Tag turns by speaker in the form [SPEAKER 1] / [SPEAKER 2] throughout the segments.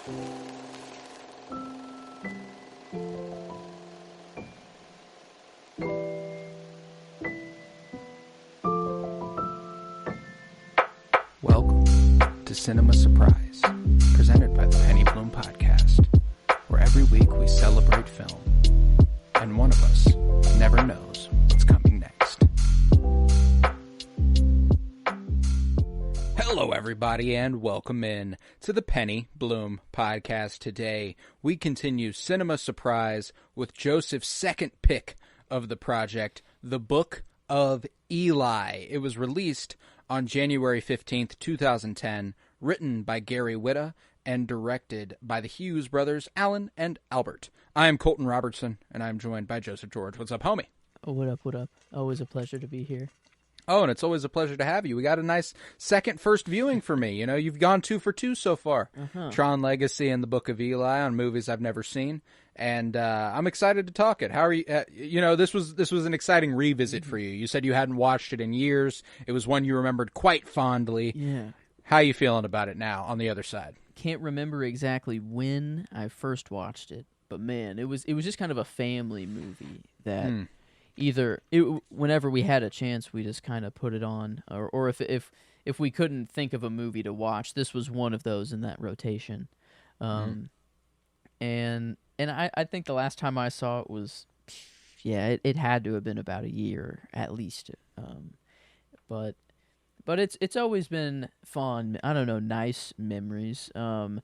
[SPEAKER 1] Welcome to Cinema Surprise, presented by the Penny Bloom Podcast, where every week we celebrate film, and one of us never knows what's coming next. Hello, everybody, and welcome in to the Penny Bloom Podcast. Today, we continue Cinema Surprise with Joseph's second pick of the project, The Book of Eli. It was released on January 15th, 2010, written by Gary Whitta and directed by the Hughes brothers, Alan and Albert. I am Colton Robertson, and I'm joined by Joseph George. What's up, homie?
[SPEAKER 2] Oh, what up, what up? Always a pleasure to be here.
[SPEAKER 1] Oh, and it's always a pleasure to have you. We got a nice first viewing for me. You know, you've gone 2 for 2 so far. Tron Legacy and the Book of Eli on movies I've never seen. And I'm excited to talk it. How are you? This was an exciting revisit for you. You said you hadn't watched it in years. It was one you remembered quite fondly.
[SPEAKER 2] Yeah.
[SPEAKER 1] How are you feeling about it now on the other side?
[SPEAKER 2] Can't remember exactly when I first watched it, but man, it was just kind of a family movie that whenever we had a chance, we just kind of put it on, or if we couldn't think of a movie to watch, this was one of those in that rotation. And I think the last time I saw it was, it had to have been about a year at least. But it's always been fun. I don't know, nice memories. From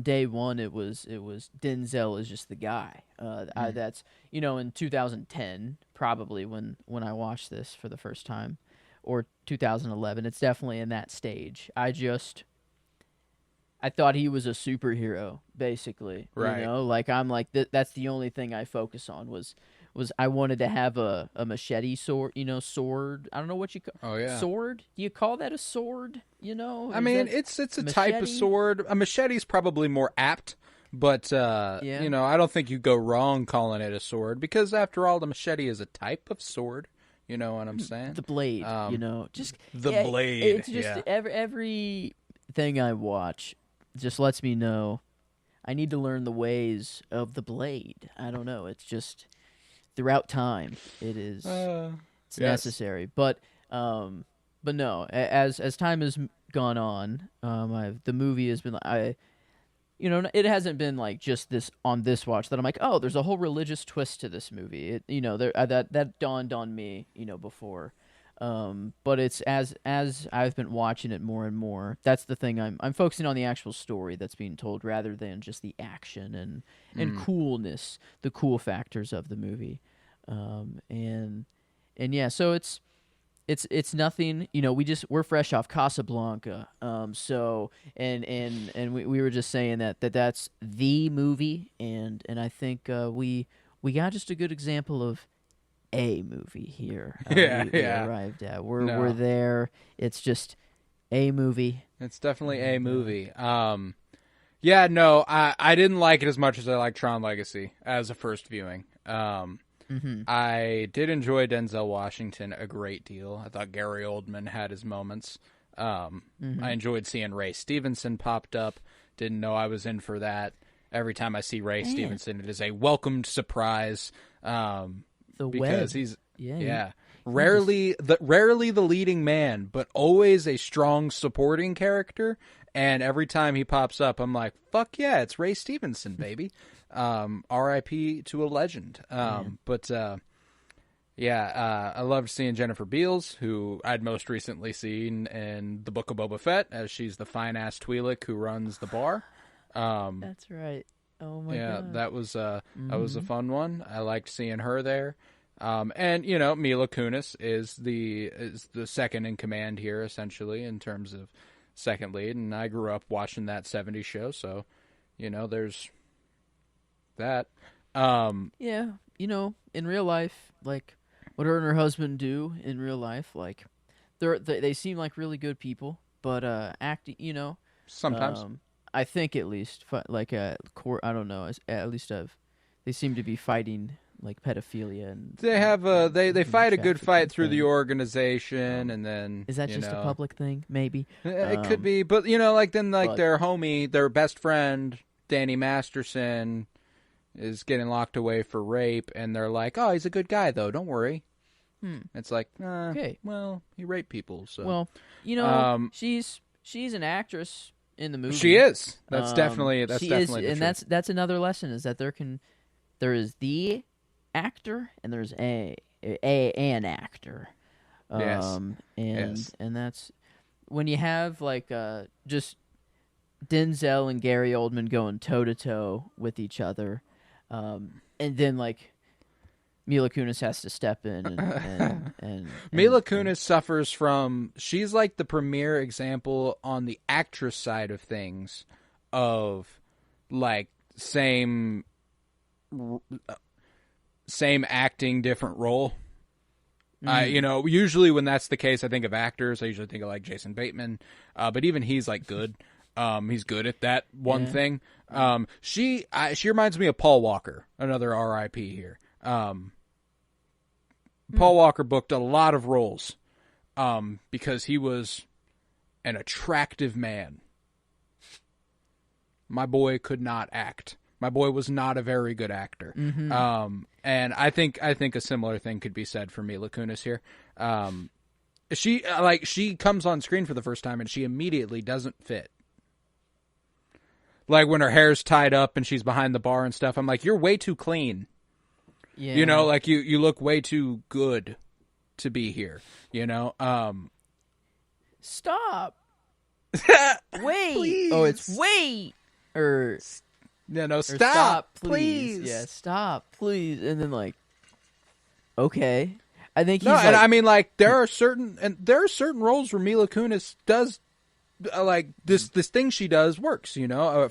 [SPEAKER 2] day one, it was Denzel is just the guy. That's in 2010 probably when I watched this for the first time, or 2011. It's definitely in that stage. I thought he was a superhero, basically.
[SPEAKER 1] Right.
[SPEAKER 2] That's the only thing I focus on was I wanted to have a machete sword, sword. I don't know what you call.
[SPEAKER 1] Oh yeah.
[SPEAKER 2] Sword? Do you call that a sword?
[SPEAKER 1] I mean, it's a type of sword. A machete's probably more apt, but I don't think you go wrong calling it a sword, because after all, the machete is a type of sword. You know what I'm saying?
[SPEAKER 2] The blade,
[SPEAKER 1] blade.
[SPEAKER 2] It's just every thing I watch just lets me know I need to learn the ways of the blade. I don't know. It's just throughout time it is it's necessary. But no, as time has gone on, the movie has been it hasn't been like just this on this watch that I'm like, oh, there's a whole religious twist to this movie. That dawned on me, before. But it's as I've been watching it more and more, that's the thing, I'm focusing on the actual story that's being told rather than just the action and coolness, the cool factors of the movie. So it's nothing, we're fresh off Casablanca. We were just saying that's the movie, and I think we got just a good example of a movie here. We arrived at. We're there. It's just a movie.
[SPEAKER 1] It's definitely a movie. I didn't like it as much as I liked Tron Legacy as a first viewing. I did enjoy Denzel Washington a great deal. I thought Gary Oldman had his moments. I enjoyed seeing Ray Stevenson popped up. Didn't know I was in for that. Every time I see Ray Stevenson, it is a welcomed surprise. Because he's rarely the leading man, but always a strong supporting character. And every time he pops up, I'm like, fuck yeah, it's Ray Stevenson, baby. R.I.P. to a legend. I loved seeing Jennifer Beals, who I'd most recently seen in The Book of Boba Fett, as she's the fine-ass Twi'lek who runs the bar.
[SPEAKER 2] That's right. Oh my god.
[SPEAKER 1] Yeah, that was a fun one. I liked seeing her there. And Mila Kunis is the second in command here, essentially, in terms of second lead, and I grew up watching that 70s show, so there's that.
[SPEAKER 2] In real life, like what her and her husband do in real life, like they seem like really good people, but acting,
[SPEAKER 1] sometimes
[SPEAKER 2] I think at least I don't know, at least they seem to be fighting like pedophilia and
[SPEAKER 1] they have they
[SPEAKER 2] human
[SPEAKER 1] fight a good fight
[SPEAKER 2] trafficking
[SPEAKER 1] through the
[SPEAKER 2] thing.
[SPEAKER 1] organization, and then
[SPEAKER 2] Is that just a public thing? Maybe.
[SPEAKER 1] it could be, but like then like
[SPEAKER 2] but-
[SPEAKER 1] their homie, their best friend, Danny Masterson, is getting locked away for rape, and they're like, "Oh, he's a good guy, though. Don't worry." It's like,
[SPEAKER 2] Okay.
[SPEAKER 1] Well, he raped people, so
[SPEAKER 2] Well, she's an actress in the movie.
[SPEAKER 1] she is. That's
[SPEAKER 2] She
[SPEAKER 1] definitely
[SPEAKER 2] is,
[SPEAKER 1] the
[SPEAKER 2] and
[SPEAKER 1] truth.
[SPEAKER 2] that's another lesson is that there is the actor and there's an actor.
[SPEAKER 1] Yes.
[SPEAKER 2] And that's when you have like just Denzel and Gary Oldman going toe to toe with each other, and then like Mila Kunis has to step in and
[SPEAKER 1] Mila Kunis suffers from. She's like the premier example on the actress side of things, of like same acting, different role. Usually when that's the case, I think of actors. I usually think of like Jason Bateman, but even he's like good. He's good at that one thing. She reminds me of Paul Walker, another R.I.P. here. Paul Walker booked a lot of roles, because he was an attractive man. My boy could not act. My boy was not a very good actor. And I think a similar thing could be said for Mila Kunis here. She comes on screen for the first time and she immediately doesn't fit. Like when her hair's tied up and she's behind the bar and stuff, I'm like, you're way too clean.
[SPEAKER 2] Yeah.
[SPEAKER 1] Like you look way too good to be here.
[SPEAKER 2] Stop. Wait.
[SPEAKER 1] Please.
[SPEAKER 2] Oh, it's wait. Or
[SPEAKER 1] stop,
[SPEAKER 2] please.
[SPEAKER 1] please.
[SPEAKER 2] Yeah, stop, please. And then like, okay. I think he's
[SPEAKER 1] and I mean like there are certain roles where Mila Kunis does like this thing she does works.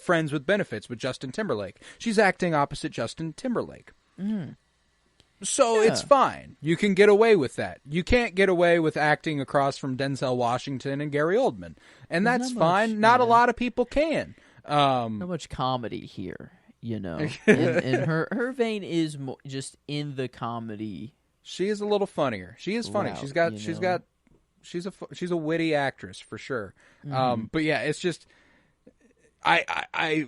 [SPEAKER 1] Friends with Benefits with Justin Timberlake. She's acting opposite Justin Timberlake. So it's fine. You can get away with that. You can't get away with acting across from Denzel Washington and Gary Oldman. And that's fine. Not a lot of people can.
[SPEAKER 2] Not much comedy here, and her vein is just in the comedy.
[SPEAKER 1] She is a little funnier. She is funny.
[SPEAKER 2] Route,
[SPEAKER 1] she's a witty actress for sure. But yeah, it's just I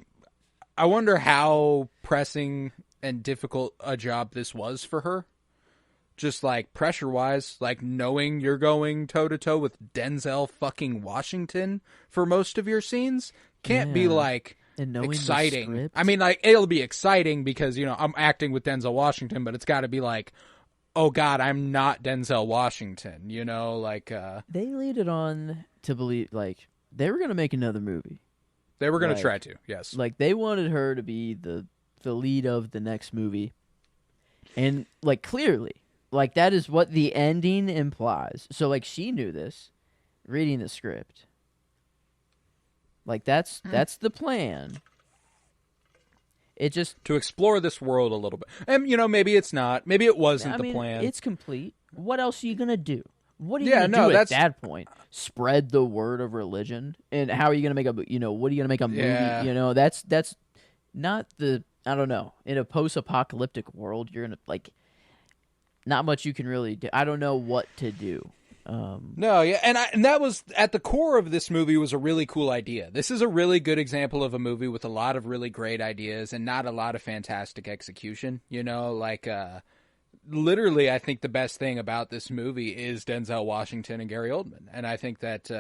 [SPEAKER 1] wonder how pressing and difficult a job this was for her. Just like pressure wise, like knowing you're going toe to toe with Denzel fucking Washington for most of your scenes can't be like exciting. I mean, like it'll be exciting because I'm acting with Denzel Washington, but it's got to be like, oh God, I'm not Denzel Washington. They
[SPEAKER 2] lead it on to believe like they were gonna make another movie.
[SPEAKER 1] They were gonna try to, yes.
[SPEAKER 2] Like they wanted her to be the lead of the next movie, and like clearly. Like, that is what the ending implies. So, like, she knew this, reading the script. Like, that's the plan. It just...
[SPEAKER 1] To explore this world a little bit. And, maybe it's not. Maybe it wasn't the plan.
[SPEAKER 2] It's complete. What else are you going to do? What are you going to do at that point? Spread the word of religion? And how are you going to make what are you going to make a movie?
[SPEAKER 1] Yeah.
[SPEAKER 2] That's not the... I don't know. In a post-apocalyptic world, you're going to, like... Not much you can really do. I don't know what to do.
[SPEAKER 1] No, yeah, and that was at the core of this movie was a really cool idea. This is a really good example of a movie with a lot of really great ideas and not a lot of fantastic execution. Literally, I think the best thing about this movie is Denzel Washington and Gary Oldman, and I think that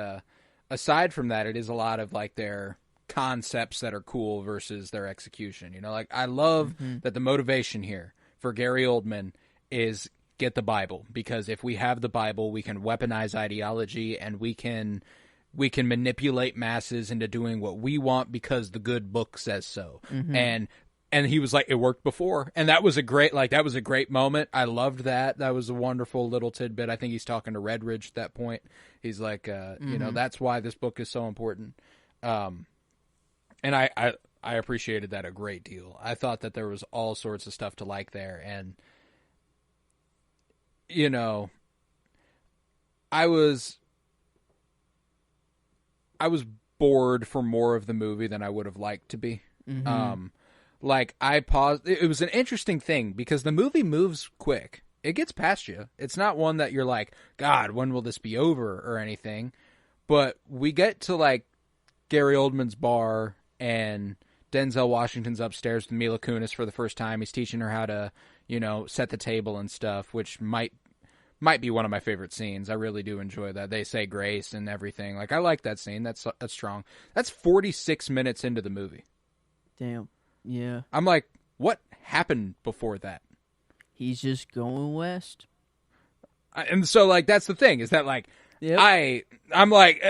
[SPEAKER 1] aside from that, it is a lot of like their concepts that are cool versus their execution. I love that the motivation here for Gary Oldman is get the Bible, because if we have the Bible, we can weaponize ideology and we can manipulate masses into doing what we want because the good book says so. And he was like, it worked before, and that was a great moment. I loved that. That was a wonderful little tidbit. I think he's talking to Redridge at that point. He's like, that's why this book is so important. And I appreciated that a great deal. I thought that there was all sorts of stuff to like there, and I was bored for more of the movie than I would have liked to be. like I paused. It was an interesting thing because the movie moves quick. It gets past you. It's not one that you're like, God, when will this be over or anything? But we get to like Gary Oldman's bar and Denzel Washington's upstairs with Mila Kunis for the first time. He's teaching her how to, set the table and stuff, which might be one of my favorite scenes. I really do enjoy that. They say grace and everything. Like, I like that scene. That's strong. That's 46 minutes into the movie.
[SPEAKER 2] Damn. Yeah.
[SPEAKER 1] I'm like, what happened before that?
[SPEAKER 2] He's just going west.
[SPEAKER 1] And so, like, that's the thing, is that, like,
[SPEAKER 2] Yep.
[SPEAKER 1] I'm like,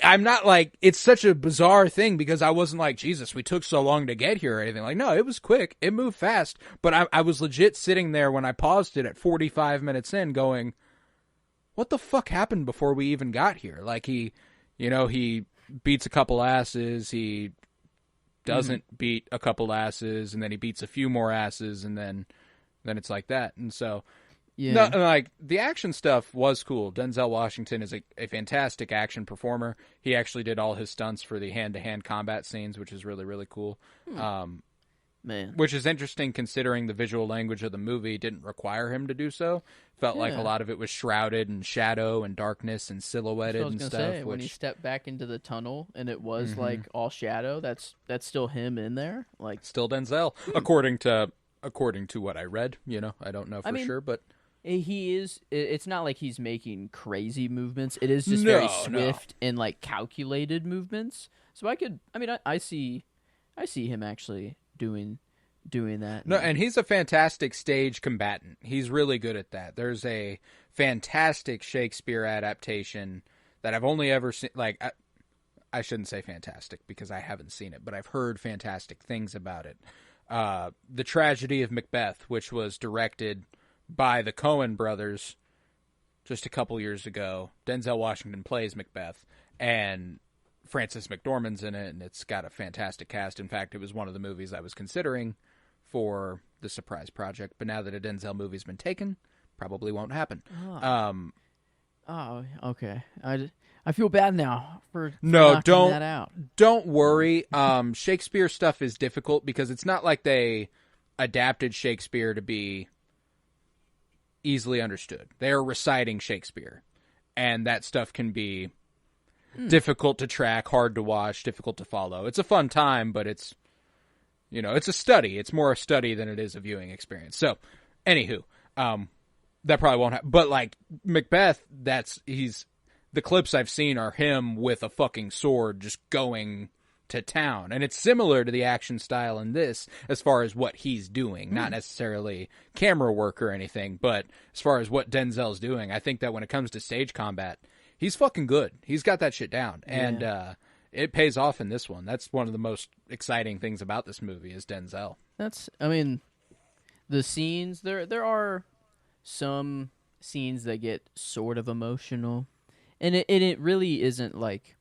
[SPEAKER 1] I'm not like, it's such a bizarre thing because I wasn't like, Jesus, we took so long to get here or anything. Like, no, it was quick. It moved fast. But I was legit sitting there when I paused it at 45 minutes in going, what the fuck happened before we even got here? Like, he beats a couple asses. He doesn't beat a couple asses, and then he beats a few more asses, and then it's like that. And so,
[SPEAKER 2] Yeah.
[SPEAKER 1] no, like, the action stuff was cool. Denzel Washington is a fantastic action performer. He actually did all his stunts for the hand-to-hand combat scenes, which is really, really cool.
[SPEAKER 2] Man.
[SPEAKER 1] Which is interesting considering the visual language of the movie didn't require him to do so. Felt like a lot of it was shrouded in shadow and darkness and silhouetted and stuff.
[SPEAKER 2] Say, when he stepped back into the tunnel and it was like all shadow, that's still him in there. Like,
[SPEAKER 1] still Denzel, according to what I read. I don't know for sure, but
[SPEAKER 2] he is. It's not like he's making crazy movements. It is just very swift and like calculated movements. So I see him actually doing that.
[SPEAKER 1] No, and he's a fantastic stage combatant. He's really good at that. There's a fantastic Shakespeare adaptation that I've only ever seen. Like, I shouldn't say fantastic because I haven't seen it, but I've heard fantastic things about it. The Tragedy of Macbeth, which was directed by the Coen brothers just a couple years ago. Denzel Washington plays Macbeth, and Frances McDormand's in it, and it's got a fantastic cast. In fact, it was one of the movies I was considering for the surprise project, but now that a Denzel movie's been taken, probably won't happen.
[SPEAKER 2] Okay. I feel bad now for
[SPEAKER 1] don't
[SPEAKER 2] that out.
[SPEAKER 1] Don't worry. Shakespeare stuff is difficult because it's not like they adapted Shakespeare to be easily understood. They are reciting Shakespeare, and that stuff can be difficult to track, hard to watch, difficult to follow. It's a fun time, but it's a study. It's more a study than it is a viewing experience. So, anywho, that probably won't happen. But like Macbeth, the clips I've seen are him with a fucking sword just going to town. And it's similar to the action style in this as far as what he's doing. Not necessarily camera work or anything, but as far as what Denzel's doing, I think that when it comes to stage combat, he's fucking good. He's got that shit down. And it pays off in this one. That's one of the most exciting things about this movie is Denzel.
[SPEAKER 2] The scenes, there are some scenes that get sort of emotional. And it really isn't like,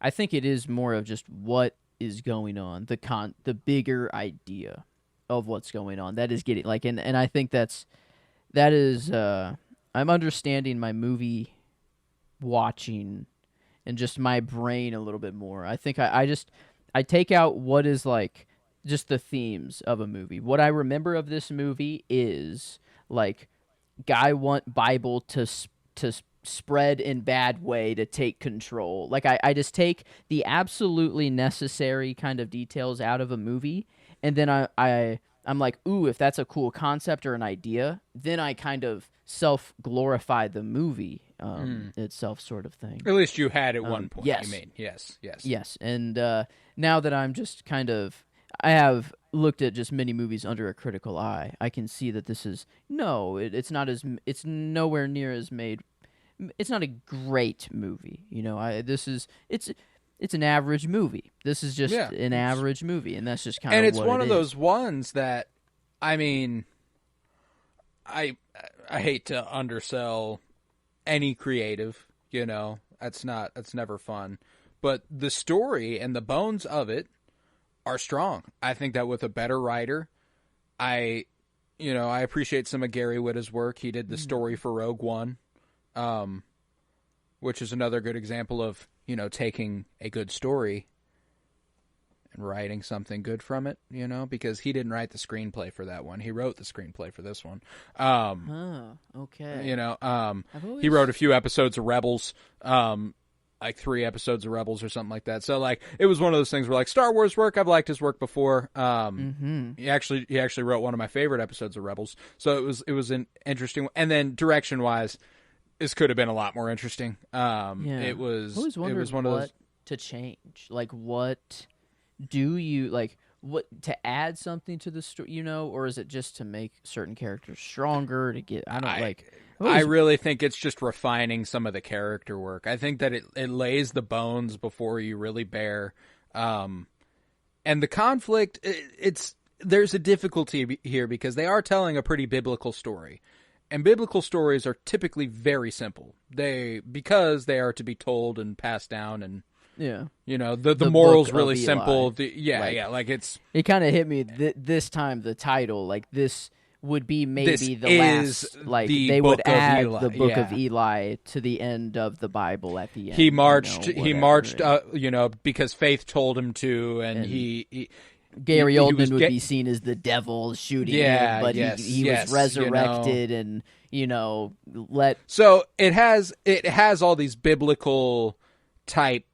[SPEAKER 2] I think it is more of just what is going on, the bigger idea of what's going on. That is getting like, and I think that is I'm understanding my movie watching and just my brain a little bit more. I think I take out what is like just the themes of a movie. What I remember of this movie is like guy want Bible to spread in bad way to take control. Like I just take the absolutely necessary kind of details out of a movie, and then I'm like, ooh, if that's a cool concept or an idea, then I kind of self-glorify the movie itself, sort of thing.
[SPEAKER 1] At least you had at one point.
[SPEAKER 2] Yes.
[SPEAKER 1] You mean, yes.
[SPEAKER 2] Yes, and now that I'm just kind of, I have looked at just many movies under a critical eye, I can see that this is, it's nowhere near as made. It's not a great movie, it's an average movie. This is just an average movie, and that's just kind of what it is.
[SPEAKER 1] And it's one of those ones that, I mean, I hate to undersell any creative, that's never fun, but the story and the bones of it are strong. I think that with a better writer, I appreciate some of Gary Whitta's work. He did the story for Rogue One. Which is another good example of, taking a good story and writing something good from it, you know, because he didn't write the screenplay for that one. He wrote the screenplay for this one.
[SPEAKER 2] Okay.
[SPEAKER 1] You know,
[SPEAKER 2] Always...
[SPEAKER 1] he wrote a few episodes of Rebels, like 3 episodes of Rebels or something like that. So like it was one of those things where like Star Wars work, I've liked his work before. He actually wrote one of my favorite episodes of Rebels. So it was an interesting, and then direction wise, this could have been a lot more interesting. It was one of those
[SPEAKER 2] to change. Like what do you like? What to add something to the story, you know, or is it just to make certain characters stronger to get?
[SPEAKER 1] I really think it's just refining some of the character work. I think that it lays the bones before you really bear. And the conflict, there's a difficulty here because they are telling a pretty biblical story. And biblical stories are typically very simple. Because they are to be told and passed down, and you know, the moral's really simple.
[SPEAKER 2] It kind of hit me this time. The title, like this would be maybe the last, like they would add the Book of Eli to the end of the Bible at the end.
[SPEAKER 1] He marched, you know, because faith told him to, and
[SPEAKER 2] Gary Oldman would be seen as the devil shooting him, but he was resurrected, you know, and you know,
[SPEAKER 1] So it has all these biblical type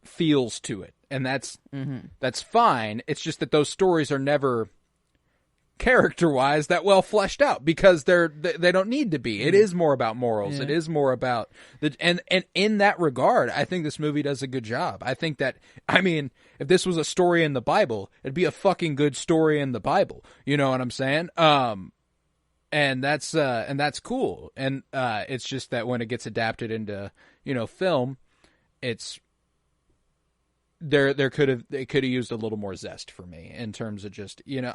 [SPEAKER 1] feels to it, and that's fine. It's just that those stories are never character-wise that well fleshed out because they don't need to be. It is more about morals. Yeah. It is more about and in that regard, I think this movie does a good job. I think that, I mean, if this was a story in the Bible, it'd be a fucking good story in the Bible. You know what I'm saying? And that's cool. And it's just that when it gets adapted into, you know, film, it's it could have used a little more zest for me in terms of just, you know,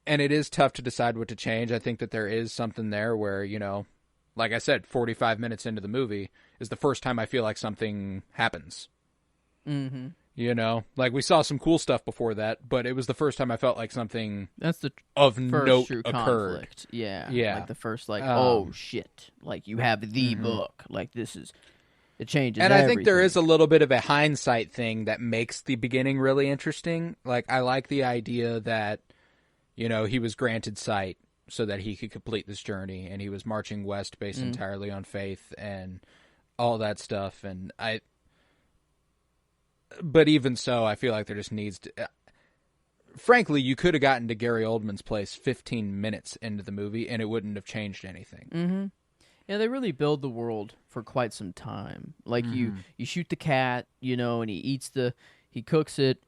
[SPEAKER 1] and it is tough to decide what to change. I think that there is something there where, you know, like I said, 45 minutes into the movie is the first time I feel like something happens.
[SPEAKER 2] Mm-hmm.
[SPEAKER 1] You know, like we saw some cool stuff before that, but it was the first time I felt like something
[SPEAKER 2] of
[SPEAKER 1] note
[SPEAKER 2] true
[SPEAKER 1] occurred.
[SPEAKER 2] Conflict. Yeah. Like the first, like, oh shit, like you have the book, like this is. It changes
[SPEAKER 1] and
[SPEAKER 2] everything.
[SPEAKER 1] I think there is a little bit of a hindsight thing that makes the beginning really interesting. Like, I like the idea that, you know, he was granted sight so that he could complete this journey, and he was marching west based entirely on faith and all that stuff. And but even so, I feel like there just needs to... frankly, you could have gotten to Gary Oldman's place 15 minutes into the movie, and it wouldn't have changed anything.
[SPEAKER 2] Mm-hmm. Yeah, they really build the world for quite some time. Like you shoot the cat, you know, and he cooks it,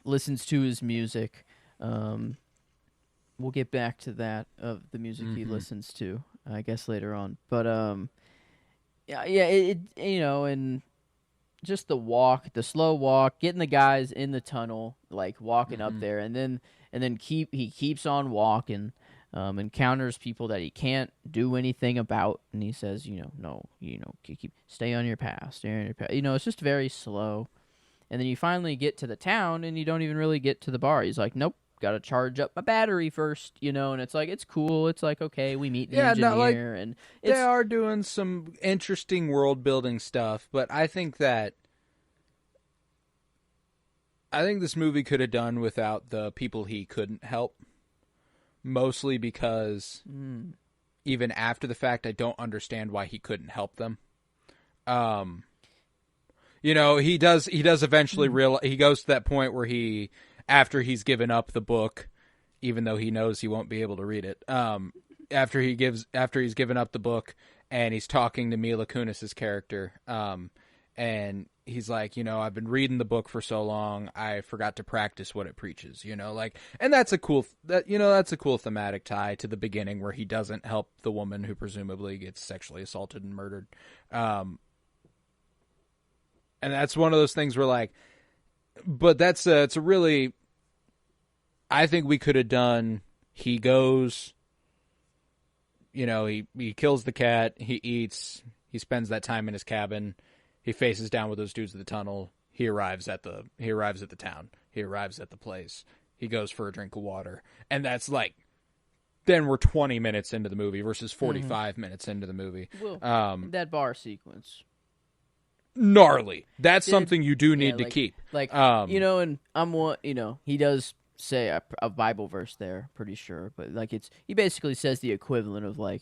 [SPEAKER 2] listens to his music. We'll get back to that of the music he listens to, I guess later on. But it you know, and just the slow walk, getting the guys in the tunnel, like walking up there, and then he keeps on walking. Encounters people that he can't do anything about, and he says, stay on your path, stay on your path. You know, it's just very slow. And then you finally get to the town, and you don't even really get to the bar. He's like, nope, got to charge up my battery first, you know, and it's like, it's cool. It's like, okay, we meet the engineer. And
[SPEAKER 1] they are doing some interesting world-building stuff, but I think this movie could have done without the people he couldn't help. Mostly because even after the fact, I don't understand why he couldn't help them. You know, he does eventually realize, he goes to that point where after he's given up the book, even though he knows he won't be able to read it, after he's given up the book and he's talking to Mila Kunis's character, and he's like, you know, I've been reading the book for so long, I forgot to practice what it preaches, you know, like, and that's a cool thematic tie to the beginning where he doesn't help the woman who presumably gets sexually assaulted and murdered. And that's one of those things where, like, but it's a really, I think we could have done, he goes, you know, he kills the cat, he eats, he spends that time in his cabin, he faces down with those dudes in the tunnel. He arrives at the town. He arrives at the place. He goes for a drink of water. And that's like, then we're 20 minutes into the movie versus 45 minutes into the movie.
[SPEAKER 2] Well, that bar sequence.
[SPEAKER 1] gnarly. That's something you do need to keep.
[SPEAKER 2] Like, and I'm one, he does say a Bible verse there, pretty sure, but like he basically says the equivalent of like,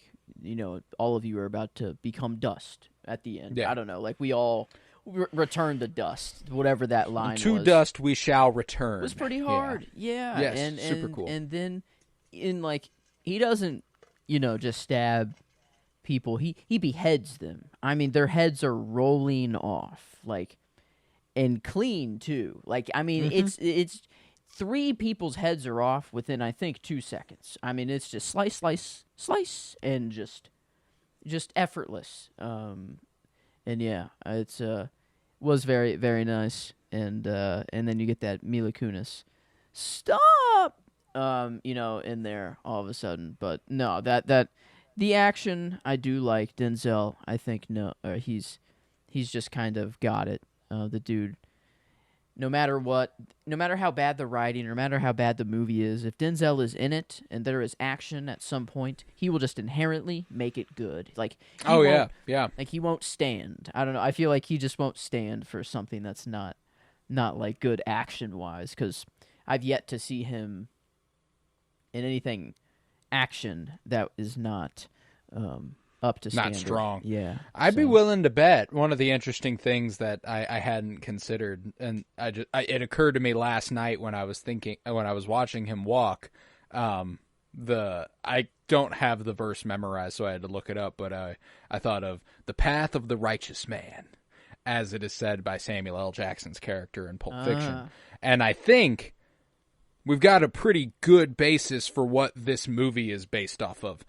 [SPEAKER 2] all of you are about to become dust at the end.
[SPEAKER 1] Yeah.
[SPEAKER 2] I don't know, like we all return to dust, whatever that line was.
[SPEAKER 1] To dust we shall return.
[SPEAKER 2] It was pretty hard. Yeah.
[SPEAKER 1] Yes,
[SPEAKER 2] and
[SPEAKER 1] super cool.
[SPEAKER 2] And then he doesn't, just stab people. He beheads them. I mean, their heads are rolling off, like, and clean too. Like, I mean, it's 3 people's heads are off within, I think, 2 seconds. I mean, it's just slice, slice, slice, and just effortless. And yeah, it's was very, very nice. And then you get that Mila Kunis stop, in there all of a sudden. But no, that the action I do like. Denzel, I think he's just kind of got it. The dude, no matter how bad the writing, no matter how bad the movie is, if Denzel is in it and there is action at some point, he will just inherently make it good. Like,
[SPEAKER 1] yeah.
[SPEAKER 2] Like, he won't stand. I don't know. I feel like he just won't stand for something that's not like good action wise, because I've yet to see him in anything action that is not up to standard.
[SPEAKER 1] Not strong.
[SPEAKER 2] Yeah.
[SPEAKER 1] I'd be willing to bet one of the interesting things that I hadn't considered, and it occurred to me last night when I was watching him walk. I don't have the verse memorized, so I had to look it up, but I thought of the path of the righteous man, as it is said by Samuel L. Jackson's character in Pulp Fiction. And I think we've got a pretty good basis for what this movie is based off of.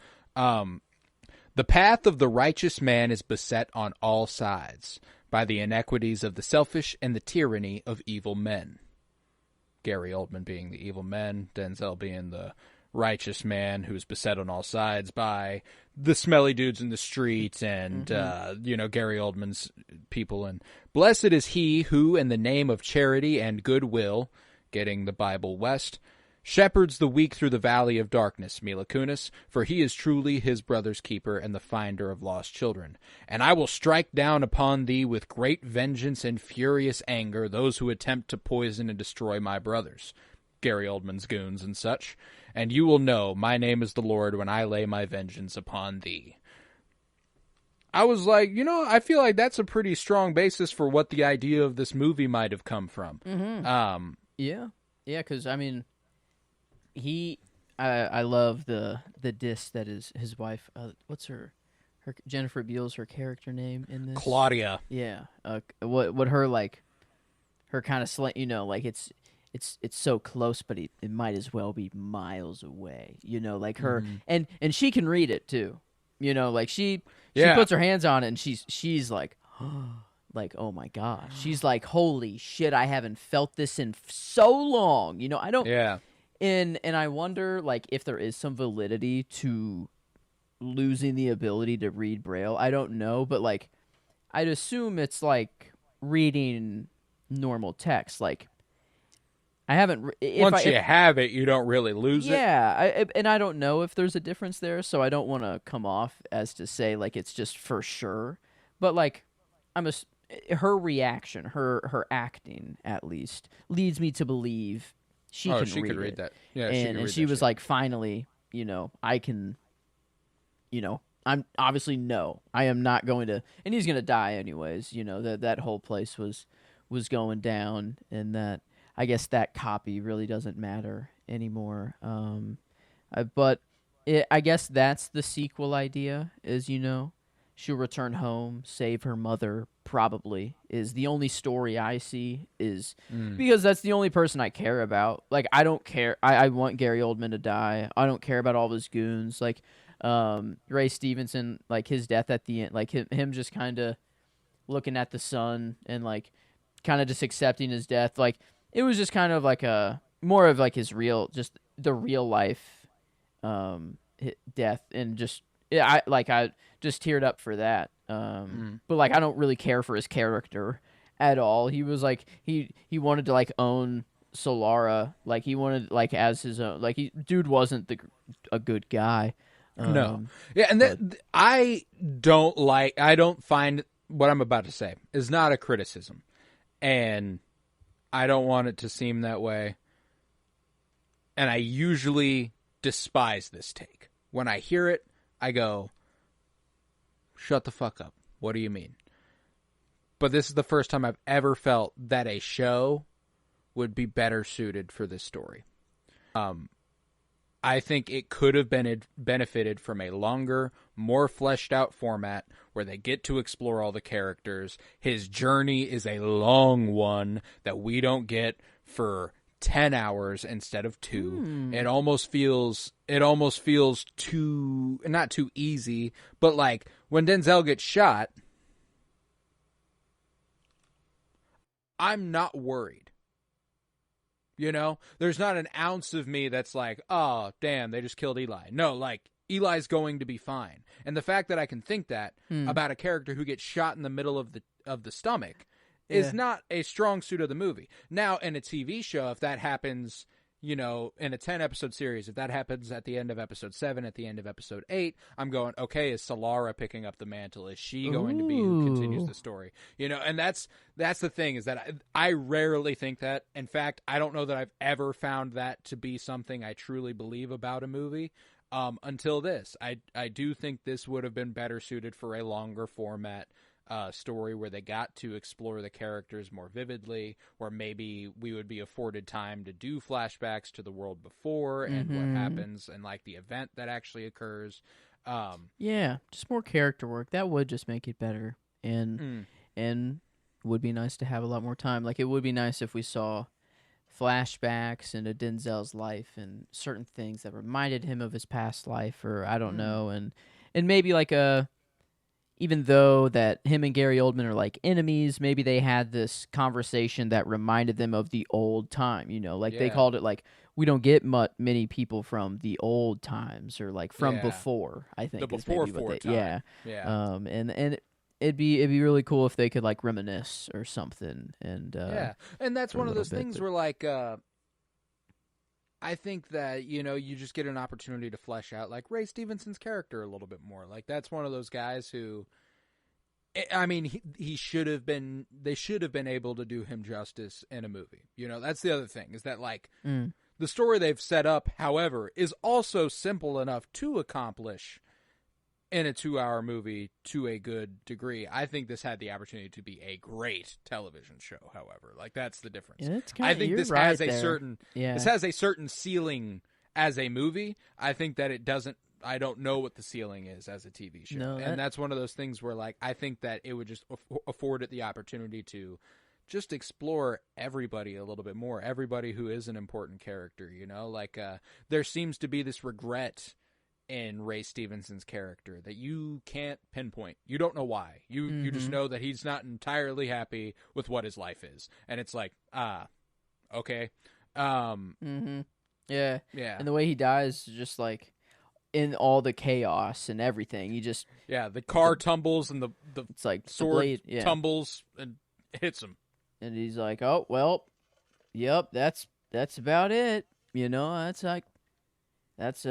[SPEAKER 1] The path of the righteous man is beset on all sides by the inequities of the selfish and the tyranny of evil men. Gary Oldman being the evil men, Denzel being the righteous man who's beset on all sides by the smelly dudes in the streets and, Gary Oldman's people. And blessed is he who, in the name of charity and goodwill, getting the Bible West, shepherds the weak through the valley of darkness, Mila Kunis, for he is truly his brother's keeper and the finder of lost children. And I will strike down upon thee with great vengeance and furious anger those who attempt to poison and destroy my brothers, Gary Oldman's goons and such. And you will know my name is the Lord when I lay my vengeance upon thee. I was like, I feel like that's a pretty strong basis for what the idea of this movie might have come from.
[SPEAKER 2] Mm-hmm. Yeah, because, I mean, I love the diss that is his wife. What's her Jennifer Beals, her character name in this?
[SPEAKER 1] Claudia.
[SPEAKER 2] Yeah. What her, like, her kind of like it's so close, but it might as well be miles away. Like her, and she can read it too. Like she puts her hands on it, and she's like, like, oh my gosh. She's like, holy shit, I haven't felt this in so long. I don't.
[SPEAKER 1] Yeah.
[SPEAKER 2] And I wonder, like, if there is some validity to losing the ability to read Braille. I don't know, but, like, I'd assume it's like reading normal text. Like, I haven't.
[SPEAKER 1] Once you have it, you don't really lose it.
[SPEAKER 2] Yeah, and I don't know if there's a difference there, so I don't want to come off as to say like it's just for sure. But like, her reaction, her acting at least leads me to believe she could read
[SPEAKER 1] that. Yeah,
[SPEAKER 2] and she was like, finally, I can. I'm obviously no. I am not going to, and he's gonna die anyways. That whole place was going down, and that. I guess that copy really doesn't matter anymore. But I guess that's the sequel idea is, she'll return home, save her mother, probably, is the only story I see is because that's the only person I care about. Like, I don't care. I want Gary Oldman to die. I don't care about all of his goons. Like, Ray Stevenson, like, his death at the end, like, him just kind of looking at the sun and, like, kind of just accepting his death. Like, it was just kind of like more of like his just the real life death, and just I just teared up for that. But like I don't really care for his character at all. He was like he wanted to like own Solara, like he wanted like as his own. Like dude wasn't a good guy.
[SPEAKER 1] No, yeah, and I don't find what I'm about to say is not a criticism, and I don't want it to seem that way. And I usually despise this take. When I hear it, I go, shut the fuck up. What do you mean? But this is the first time I've ever felt that a show would be better suited for this story. I think it could have been benefited from a longer, more fleshed out format where they get to explore all the characters. His journey is a long one that we don't get for 10 hours instead of 2. It almost feels too, not too easy, but like when Denzel gets shot, I'm not worried. You know, there's not an ounce of me that's like, oh, damn, they just killed Eli. No, like, Eli's going to be fine. And the fact that I can think that about a character who gets shot in the middle of the stomach is not a strong suit of the movie. Now, in a TV show, if that happens, you know, in a 10-episode series, if that happens at the end of episode 7, at the end of episode 8, I'm going, okay, is Solara picking up the mantle? Is she going to be who continues the story? You know, and that's the thing, is that I rarely think that. In fact, I don't know that I've ever found that to be something I truly believe about a movie until this. I do think this would have been better suited for a longer format story where they got to explore the characters more vividly, where maybe we would be afforded time to do flashbacks to the world before and what happens and like the event that actually occurs.
[SPEAKER 2] Yeah, just more character work. That would just make it better, and would be nice to have a lot more time. Like, it would be nice if we saw flashbacks into Denzel's life and certain things that reminded him of his past life, or I don't know, and maybe like even though that him and Gary Oldman are like enemies, maybe they had this conversation that reminded them of the old time, you know, like they called it like, we don't get many people from the old times, or like from before, I think.
[SPEAKER 1] The before
[SPEAKER 2] time.
[SPEAKER 1] Yeah.
[SPEAKER 2] And it'd be really cool if they could like reminisce or something. And
[SPEAKER 1] and that's one of those things where like, I think that, you know, you just get an opportunity to flesh out like Ray Stevenson's character a little bit more. Like, that's one of those guys who, I mean, he should have been, they should have been able to do him justice in a movie. You know, that's the other thing, is that like the story they've set up, however, is also simple enough to accomplish in a 2-hour movie to a good degree. I think this had the opportunity to be a great television show, however. Like, that's the difference. I think this has a certain this has a certain ceiling as a movie. I think that it doesn't, I don't know what the ceiling is as a TV show.
[SPEAKER 2] No,
[SPEAKER 1] and that's one of those things where like I think that it would just afford it the opportunity to just explore everybody a little bit more. Everybody who is an important character, you know? Like there seems to be this regret in Ray Stevenson's character that you can't pinpoint. You don't know why. You just know that he's not entirely happy with what his life is. And it's like, okay.
[SPEAKER 2] Yeah. And the way he dies is just like in all the chaos and everything. You just
[SPEAKER 1] the car tumbles and the
[SPEAKER 2] it's like
[SPEAKER 1] sword tumbles and hits him.
[SPEAKER 2] And he's like, "Oh, well, yep, that's about it." You know, that's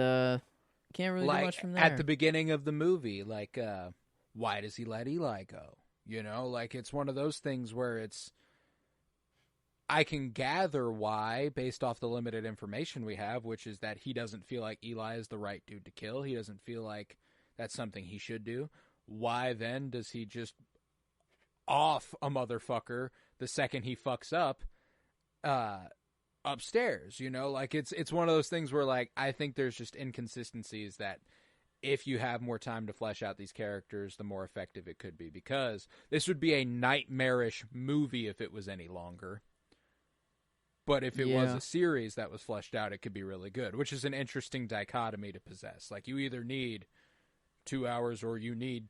[SPEAKER 2] can't really do much from there.
[SPEAKER 1] At the beginning of the movie, like, why does he let Eli go? You know, like, it's one of those things where I can gather why based off the limited information we have, which is that he doesn't feel like Eli is the right dude to kill. He doesn't feel like that's something he should do. Why then does he just off a motherfucker the second he fucks up upstairs? You know, like it's one of those things where like I think there's just inconsistencies that if you have more time to flesh out these characters, the more effective it could be, because this would be a nightmarish movie if it was any longer. But if it was a series that was fleshed out, it could be really good, which is an interesting dichotomy to possess. Like, you either need 2 hours or you need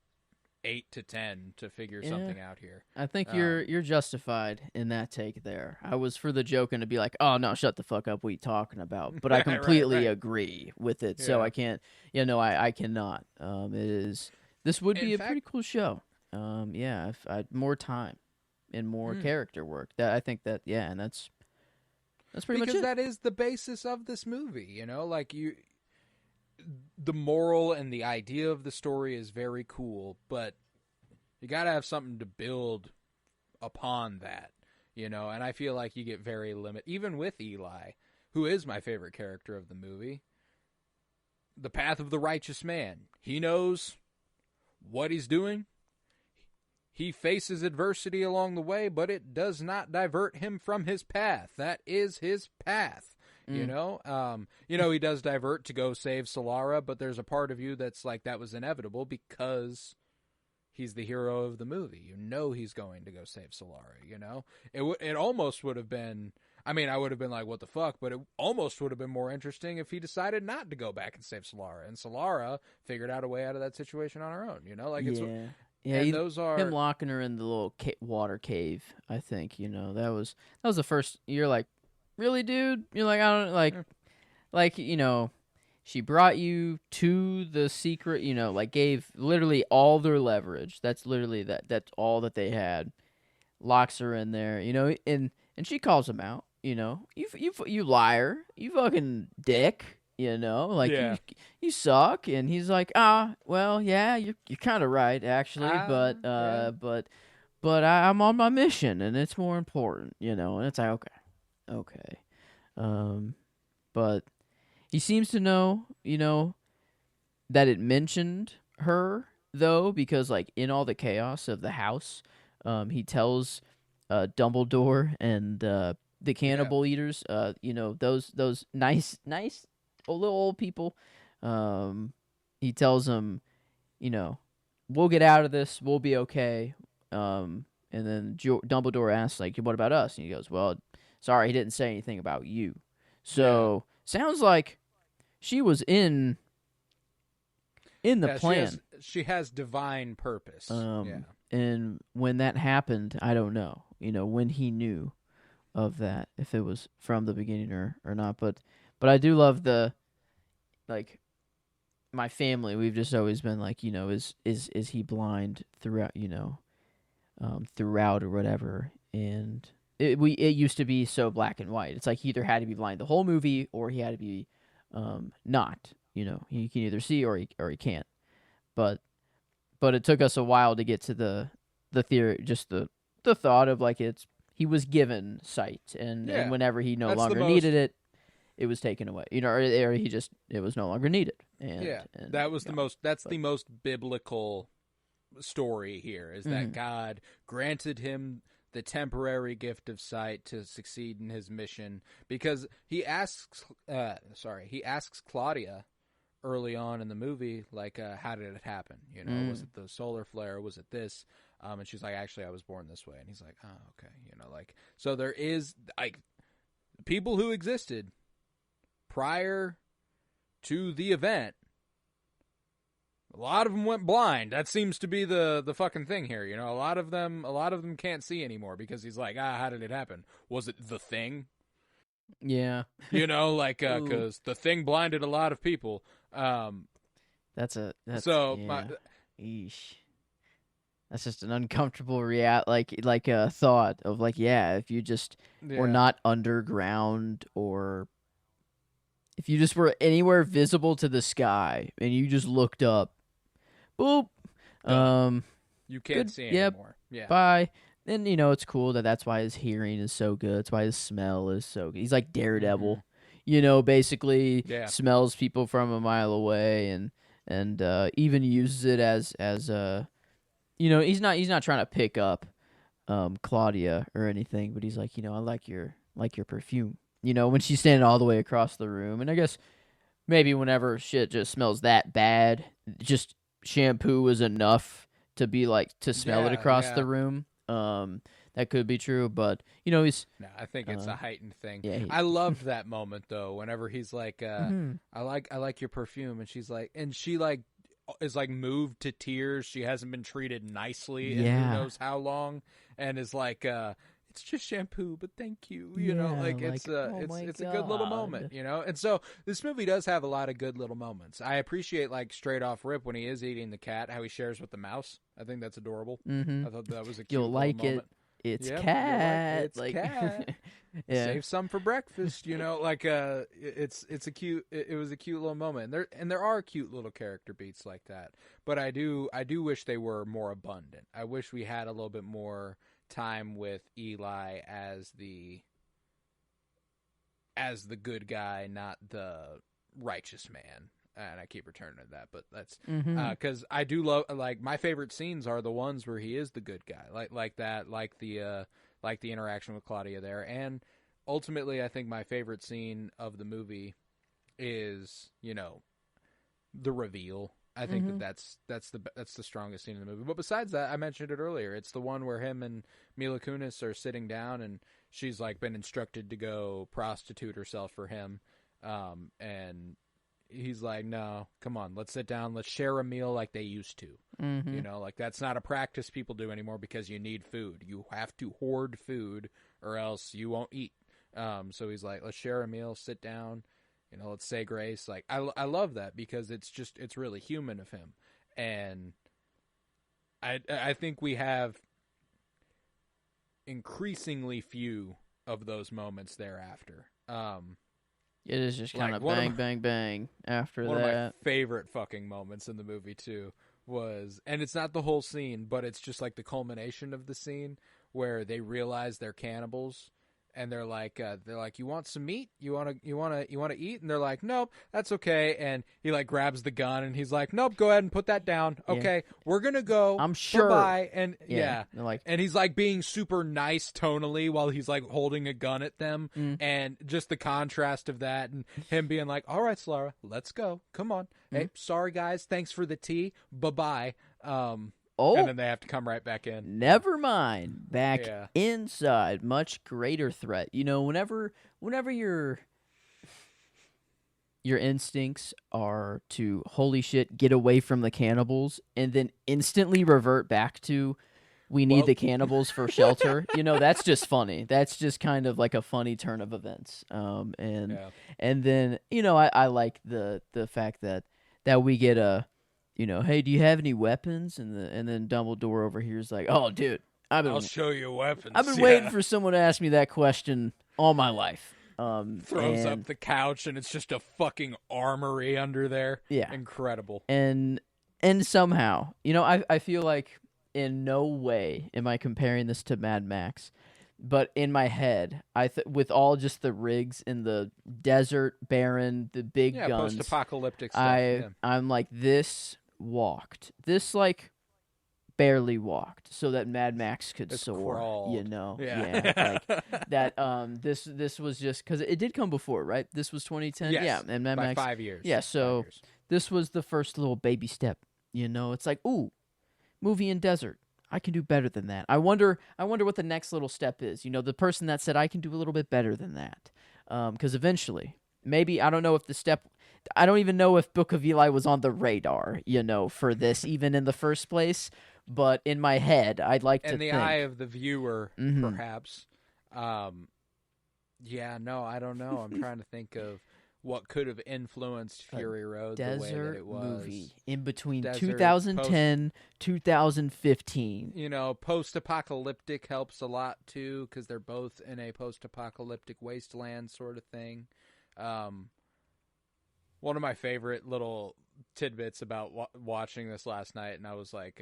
[SPEAKER 1] 8 to 10 to figure something out here.
[SPEAKER 2] I think you're justified in that take there. I was for the joke and to be like, "Oh no, shut the fuck up, what are you talking about?" But I completely agree with it. So I can't. I cannot. This would be a pretty cool show. If I had more time and more character work. That I think that and that's pretty much it.
[SPEAKER 1] Because that is the basis of this movie. You know, like the moral and the idea of the story is very cool, but You got to have something to build upon that, and I feel like you get very limited, even with Eli, who is my favorite character of the movie. The path of the righteous man. He knows what he's doing. He faces adversity along the way, but it does not divert him from his path. That is his path. He does divert to go save Solara, but there's a part of you that's like, that was inevitable because he's the hero of the movie. He's going to go save Solara, It almost would have been, I would have been like, what the fuck? But it almost would have been more interesting if he decided not to go back and save Solara. And Solara figured out a way out of that situation on her own,
[SPEAKER 2] Yeah,
[SPEAKER 1] those are
[SPEAKER 2] him locking her in the little water cave. I think that was the first. You're like, really, dude? You're like, I don't like she brought you to the secret. Gave literally all their leverage. That's literally that's all that they had. Locks her in there, and she calls him out. You liar, you fucking dick. You suck, and he's like, well, yeah, you're kind of right, actually, but I'm on my mission, and it's more important, and it's like, okay, but he seems to know, that it mentioned her though, because like in all the chaos of the house, he tells Dumbledore and the cannibal eaters, those nice little old people, he tells them, we'll get out of this, we'll be okay. And then Dumbledore asks, like, what about us? And he goes, well, sorry, he didn't say anything about you. So sounds like she was in the plan.
[SPEAKER 1] She has divine purpose.
[SPEAKER 2] And when that happened, I don't know, when he knew of that, if it was from the beginning or not, but I do love like my family. We've just always been like, is he blind throughout, throughout or whatever. And it used to be so black and white. It's like he either had to be blind the whole movie or he had to be not. He can either see or he can't. But it took us a while to get to the theory, just the thought of like he was given sight, and whenever he no longer needed it, it was taken away, or it was no longer needed. And
[SPEAKER 1] that was that's the most biblical story here, is that God granted him the temporary gift of sight to succeed in his mission, because he asks Claudia early on in the movie, like, how did it happen? Was it the solar flare? Was it this? And she's like, actually, I was born this way. And he's like, oh, okay. So there is like people who existed prior to the event. A lot of them went blind. That seems to be the fucking thing here. A lot of them can't see anymore, because he's like, how did it happen? Was it the Thing?
[SPEAKER 2] Yeah.
[SPEAKER 1] Because the Thing blinded a lot of people.
[SPEAKER 2] That's Eesh. That's just an uncomfortable thought of like, if you just were not underground, or if you just were anywhere visible to the sky and you just looked up, boop,
[SPEAKER 1] you can't see anymore. Yeah.
[SPEAKER 2] Bye. Then it's cool that's why his hearing is so good. That's why his smell is so good. He's like Daredevil, basically smells people from a mile away, and even uses it as he's not trying to pick up Claudia or anything, but he's like, I like your perfume. When she's standing all the way across the room, and I guess maybe whenever shit just smells that bad, just shampoo is enough to be like to smell it across the room. That could be true, but he's.
[SPEAKER 1] No, I think it's a heightened thing. Yeah, I loved that moment though. Whenever he's like, I like your perfume, and she's like, and she like is like moved to tears. She hasn't been treated nicely in who knows how long, and is like, it's just shampoo, but thank you. It's a good little moment, And so this movie does have a lot of good little moments. I appreciate, like, straight off rip when he is eating the cat, how he shares with the mouse. I think that's adorable. I thought that was a cute little moment.
[SPEAKER 2] it's
[SPEAKER 1] Yep, you're right.
[SPEAKER 2] cat.
[SPEAKER 1] It's
[SPEAKER 2] Like,
[SPEAKER 1] cat.
[SPEAKER 2] yeah.
[SPEAKER 1] Save some for breakfast, like it's a cute it was a cute little moment. And there are cute little character beats like that. But I do wish they were more abundant. I wish we had a little bit more time with Eli as the good guy, not the righteous man. And I keep returning to that, but that's because I do love, like, my favorite scenes are the ones where he is the good guy, like that, like the interaction with Claudia there, and ultimately, I think my favorite scene of the movie is the reveal. I think that's the strongest scene in the movie. But besides that, I mentioned it earlier. It's the one where him and Mila Kunis are sitting down, and she's like been instructed to go prostitute herself for him, and he's like, no, come on, let's sit down, let's share a meal like they used to. Like, that's not a practice people do anymore because you need food. You have to hoard food or else you won't eat. So he's like, let's share a meal, sit down, let's say grace. Like, I love that because it's really human of him. And I think we have increasingly few of those moments thereafter.
[SPEAKER 2] It is just kind of
[SPEAKER 1] Like,
[SPEAKER 2] bang, bang, bang after
[SPEAKER 1] one
[SPEAKER 2] that.
[SPEAKER 1] of my favorite fucking moments in the movie too was, and it's not the whole scene, but it's just like the culmination of the scene where they realize they're cannibals, and they're like, you want some meat? You want to eat? And they're like, nope, that's okay. And he like grabs the gun and he's like, nope, go ahead and put that down.
[SPEAKER 2] Yeah.
[SPEAKER 1] Okay, we're gonna go.
[SPEAKER 2] I'm sure.
[SPEAKER 1] Bye. And yeah.
[SPEAKER 2] They're like,
[SPEAKER 1] And he's like being super nice tonally while he's like holding a gun at them, and just the contrast of that, and him being like, all right, Slara, let's go. Come on. Hey, sorry guys, thanks for the tea. Bye-bye. And then they have to come right back in.
[SPEAKER 2] Never mind. Back
[SPEAKER 1] Yeah.
[SPEAKER 2] inside, much greater threat. Whenever your instincts are to, holy shit, get away from the cannibals, and then instantly revert back to, we need the cannibals for shelter. That's just funny. That's just kind of like a funny turn of events. And then I like the fact that we get a, hey, do you have any weapons? And then Dumbledore over here is like, oh, dude,
[SPEAKER 1] I'll show you weapons.
[SPEAKER 2] I've been waiting for someone to ask me that question all my life.
[SPEAKER 1] Throws up the couch, and it's just a fucking armory under there.
[SPEAKER 2] Yeah.
[SPEAKER 1] Incredible.
[SPEAKER 2] And somehow, I feel like in no way am I comparing this to Mad Max, but in my head, with all just the rigs in the desert, barren, the big guns,
[SPEAKER 1] post-apocalyptic stuff.
[SPEAKER 2] I'm like, this like barely walked so that Mad Max could soar.
[SPEAKER 1] Crawled.
[SPEAKER 2] Like that. This was just because it did come before, right? This was 2010.
[SPEAKER 1] Yes,
[SPEAKER 2] yeah, and Mad
[SPEAKER 1] by
[SPEAKER 2] Max
[SPEAKER 1] 5 years.
[SPEAKER 2] Yeah, so
[SPEAKER 1] 5 years.
[SPEAKER 2] This was the first little baby step. It's like, ooh, movie in desert. I can do better than that. I wonder what the next little step is. The person that said I can do a little bit better than that. Because eventually, maybe, I don't know if the step. I don't even know if Book of Eli was on the radar, for this even in the first place. But in my head, I'd like to think.
[SPEAKER 1] In the eye of the viewer, perhaps. Yeah, no, I don't know. I'm trying to think of what could have influenced Fury Road the way that it was.
[SPEAKER 2] Movie in between
[SPEAKER 1] Desert,
[SPEAKER 2] 2010, 2015.
[SPEAKER 1] Post-apocalyptic helps a lot, too, because they're both in a post-apocalyptic wasteland sort of thing. One of my favorite little tidbits about watching this last night, and I was like,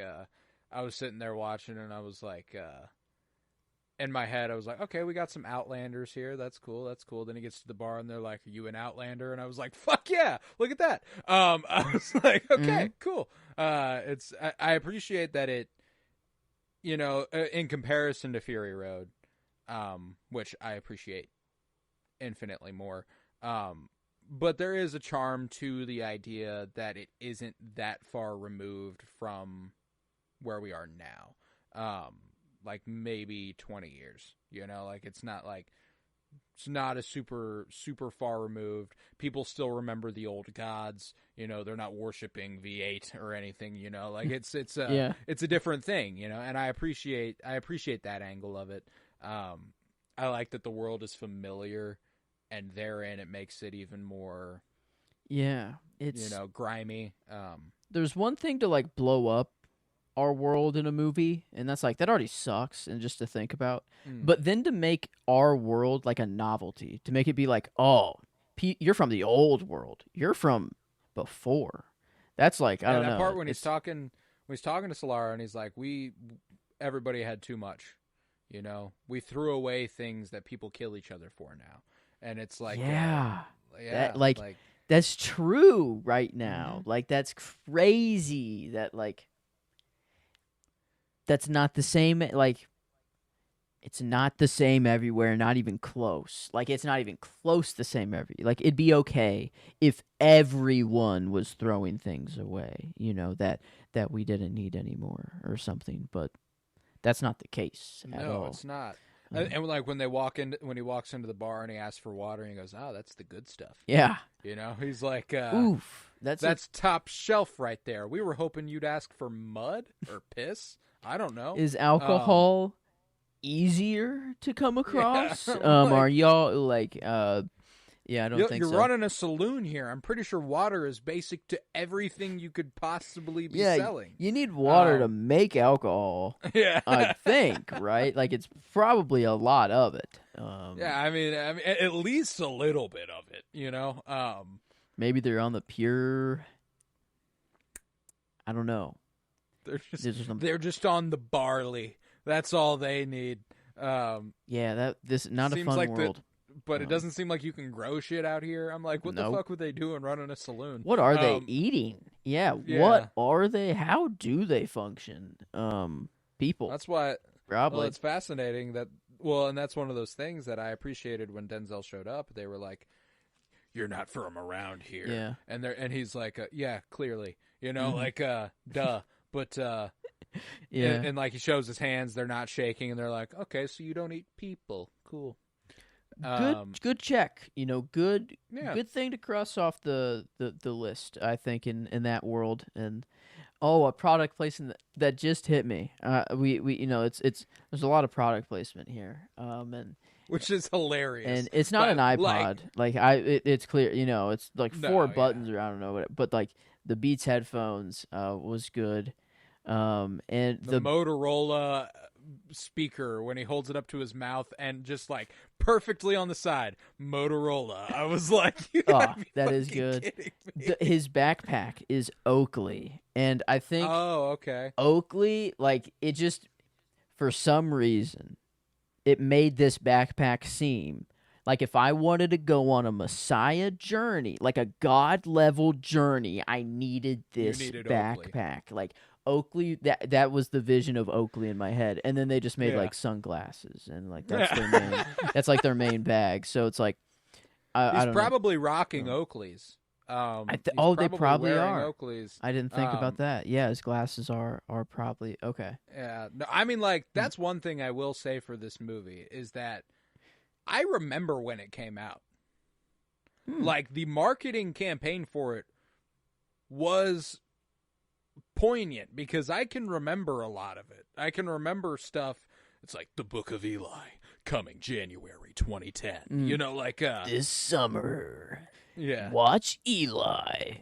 [SPEAKER 1] I was sitting there watching, and I was like, in my head, I was like, okay, we got some Outlanders here. That's cool. Then he gets to the bar, and they're like, are you an Outlander? And I was like, fuck yeah, look at that. I was like, okay, cool. I appreciate that it, in comparison to Fury Road, which I appreciate infinitely more. But there is a charm to the idea that it isn't that far removed from where we are now. Like maybe 20 years, like it's not a super far removed. People still remember the old gods, they're not worshiping V8 or anything, like it's a different thing, and I appreciate that angle of it. I like that the world is familiar, and therein it makes it even more,
[SPEAKER 2] it's
[SPEAKER 1] grimy.
[SPEAKER 2] There's one thing to like blow up our world in a movie, and that's like that already sucks, and just to think about.
[SPEAKER 1] Mm.
[SPEAKER 2] But then to make our world like a novelty, to make it be like, oh, you're from the old world, you're from before. That's like I don't
[SPEAKER 1] that
[SPEAKER 2] know.
[SPEAKER 1] part when he's talking to Solara and he's like, everybody had too much, you know. We threw away things that people kill each other for now, and it's like
[SPEAKER 2] that that's true right now.
[SPEAKER 1] Mm-hmm.
[SPEAKER 2] Like that's crazy. That like that's not the same. Like it's not the same everywhere. Not even close. Like it's not even close the same like it'd be okay if everyone was throwing things away. You know that we didn't need anymore or something. But that's not the case at all.
[SPEAKER 1] No, it's not. And like when he walks into the bar and he asks for water and he goes, "Oh, that's the good stuff."
[SPEAKER 2] Yeah.
[SPEAKER 1] You know, he's like,
[SPEAKER 2] "Oof,
[SPEAKER 1] that's top shelf right there. We were hoping you'd ask for mud or piss. I don't know.
[SPEAKER 2] Is alcohol easier to come across?
[SPEAKER 1] Like,
[SPEAKER 2] are y'all like yeah, I don't think
[SPEAKER 1] you're
[SPEAKER 2] so.
[SPEAKER 1] running a saloon here. I'm pretty sure water is basic to everything you could possibly be selling.
[SPEAKER 2] You need water to make alcohol.
[SPEAKER 1] Yeah,
[SPEAKER 2] I think, right? Like it's probably a lot of it.
[SPEAKER 1] Yeah, I mean, at least a little bit of it, you know.
[SPEAKER 2] Maybe they're on the pure. I don't know.
[SPEAKER 1] They're just on the barley. That's all they need.
[SPEAKER 2] Yeah, this not a fun
[SPEAKER 1] like
[SPEAKER 2] world.
[SPEAKER 1] But it doesn't seem like you can grow shit out here. I'm like, what the fuck would they do in running a saloon?
[SPEAKER 2] What are they eating? Yeah, what are they? How do they function? People.
[SPEAKER 1] That's why.
[SPEAKER 2] Probably.
[SPEAKER 1] Well, it's fascinating that. Well, and that's one of those things that I appreciated when Denzel showed up. They were like, "You're not from around here."
[SPEAKER 2] Yeah.
[SPEAKER 1] And he's like, "Yeah, clearly, you know, like, duh." But
[SPEAKER 2] yeah,
[SPEAKER 1] and like he shows his hands, they're not shaking, and they're like, "Okay, so you don't eat people, cool."
[SPEAKER 2] Good check. You know, good thing to cross off the list. I think in that world. And a product placement that just hit me. We you know it's there's a lot of product placement here. And
[SPEAKER 1] which is hilarious.
[SPEAKER 2] And it's not an iPod. It's clear. You know, it's like four buttons or I don't know. But like the Beats headphones was good. And the
[SPEAKER 1] Motorola speaker when he holds it up to his mouth and just like perfectly on the side, Motorola. I was like,
[SPEAKER 2] that is good. His backpack is Oakley, and I think Oakley, like it just for some reason it made this backpack seem like if I wanted to go on a Messiah journey, like a God level journey, I needed this backpack. Oakley. Like Oakley, that was the vision of Oakley in my head, and then they just made like sunglasses, and like that's their main, that's like their main bag. So it's like,
[SPEAKER 1] he's probably rocking Oakleys.
[SPEAKER 2] They probably are.
[SPEAKER 1] Oakleys.
[SPEAKER 2] I didn't think about that. Yeah, his glasses are probably okay.
[SPEAKER 1] Yeah, no, I mean like that's one thing I will say for this movie is that I remember when it came out. Like the marketing campaign for it was poignant because I can remember a lot of it. I can remember stuff. It's like the Book of Eli coming January 2010. You know, like
[SPEAKER 2] this summer.
[SPEAKER 1] Yeah.
[SPEAKER 2] Watch Eli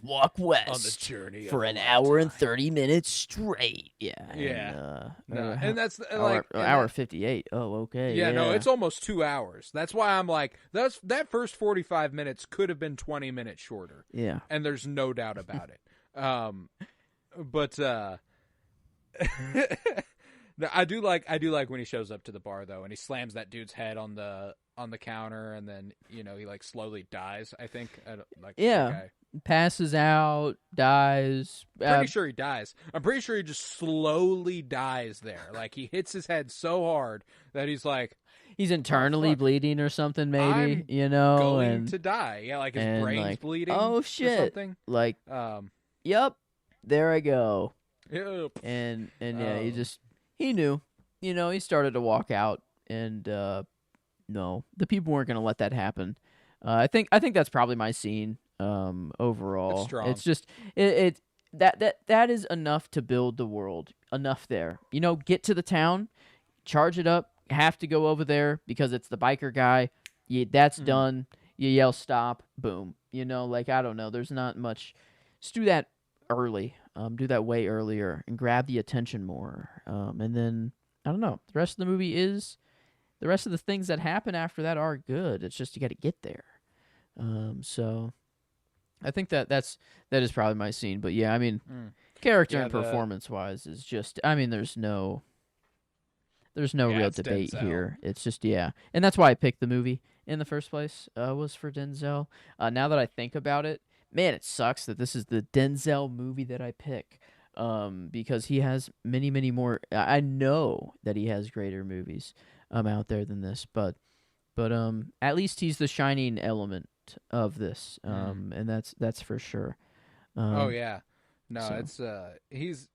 [SPEAKER 2] walk west
[SPEAKER 1] on the journey
[SPEAKER 2] for an hour and 30 minutes straight. Yeah.
[SPEAKER 1] Yeah. And that's like
[SPEAKER 2] hour 58. Oh, okay.
[SPEAKER 1] Yeah, no, it's almost 2 hours. That's why I'm like that first 45 minutes could have been 20 minutes shorter.
[SPEAKER 2] Yeah.
[SPEAKER 1] And there's no doubt about it. But no, I do like when he shows up to the bar though, and he slams that dude's head on the counter, and then he like slowly dies. I think.
[SPEAKER 2] Passes out, dies.
[SPEAKER 1] Pretty sure he dies. I'm pretty sure he just slowly dies there. Like he hits his head so hard that he's like.
[SPEAKER 2] He's internally bleeding or something, maybe,
[SPEAKER 1] I'm going to die. Yeah, like his brain's bleeding.
[SPEAKER 2] Oh shit!
[SPEAKER 1] Or something.
[SPEAKER 2] Like, yep, there I go.
[SPEAKER 1] Yep.
[SPEAKER 2] And he knew, he started to walk out, and no, the people weren't going to let that happen. I think that's probably my scene. Overall,
[SPEAKER 1] it's strong.
[SPEAKER 2] It's just that is enough to build the world. Enough there, get to the town, charge it up. Have to go over there because it's the biker guy. That's done. You yell stop, boom. Like I don't know. There's not much. Just do that early. do that way earlier and grab the attention more. And then I don't know. The rest of the movie is the rest of the things that happen after that are good. It's just you got to get there. So I think that is probably my scene. But yeah, I mean, character and performance wise is just. I mean, there's no real debate
[SPEAKER 1] Denzel
[SPEAKER 2] here. It's just and that's why I picked the movie in the first place. Was for Denzel. Now that I think about it, man, it sucks that this is the Denzel movie that I pick. Because he has many more. I know that he has greater movies out there than this, but at least he's the shining element of this, and that's for sure.
[SPEAKER 1] Oh yeah, no,
[SPEAKER 2] so.
[SPEAKER 1] It's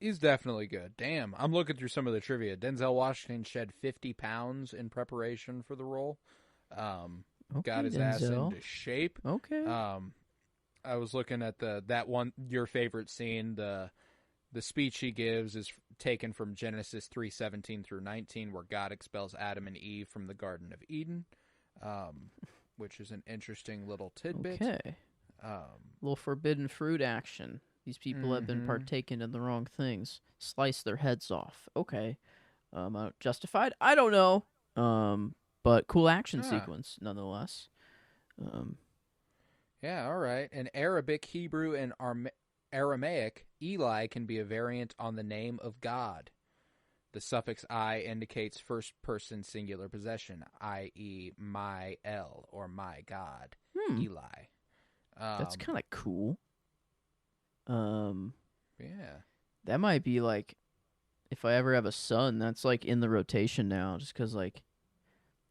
[SPEAKER 1] he's definitely good. Damn, I'm looking through some of the trivia. Denzel Washington shed 50 pounds in preparation for the role. Got his ass into shape.
[SPEAKER 2] Okay.
[SPEAKER 1] I was looking at that one, your favorite scene. The speech he gives is taken from Genesis 3:17 through 19, where God expels Adam and Eve from the Garden of Eden, which is an interesting little tidbit.
[SPEAKER 2] Okay. Little forbidden fruit action. These people have been partaking in the wrong things. Slice their heads off. Okay. Justified? I don't know. But cool action sequence nonetheless.
[SPEAKER 1] Yeah, all right. In Arabic, Hebrew, and Aramaic, Eli can be a variant on the name of God. The suffix I indicates first-person singular possession, i.e., my El, or my God, Eli.
[SPEAKER 2] That's kind of cool.
[SPEAKER 1] Yeah.
[SPEAKER 2] That might be like, if I ever have a son, that's like in the rotation now, just because like,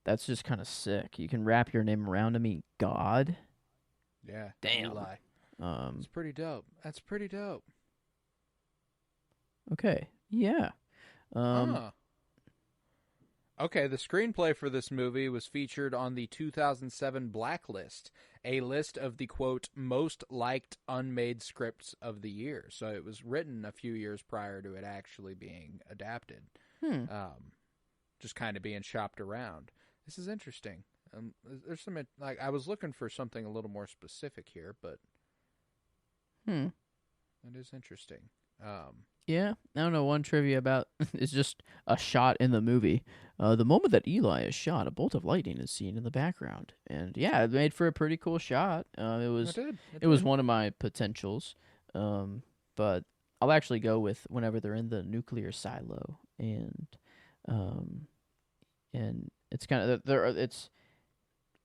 [SPEAKER 2] that's just kind of sick. You can wrap your name around to me, God.
[SPEAKER 1] Yeah.
[SPEAKER 2] Damn.
[SPEAKER 1] Eli. It's pretty dope. That's pretty dope.
[SPEAKER 2] Okay. Yeah.
[SPEAKER 1] Okay, the screenplay for this movie was featured on the 2007 Blacklist, a list of the, quote, most liked unmade scripts of the year. So it was written a few years prior to it actually being adapted. Just kind of being shopped around. This is interesting. There's some, like, I was looking for something a little more specific here, but it is interesting.
[SPEAKER 2] Yeah, I don't know. One trivia about is just a shot in the movie. The moment that Eli is shot, a bolt of lightning is seen in the background, and yeah, it made for a pretty cool shot. It was one of my potentials, but I'll actually go with whenever they're in the nuclear silo, and it's kind of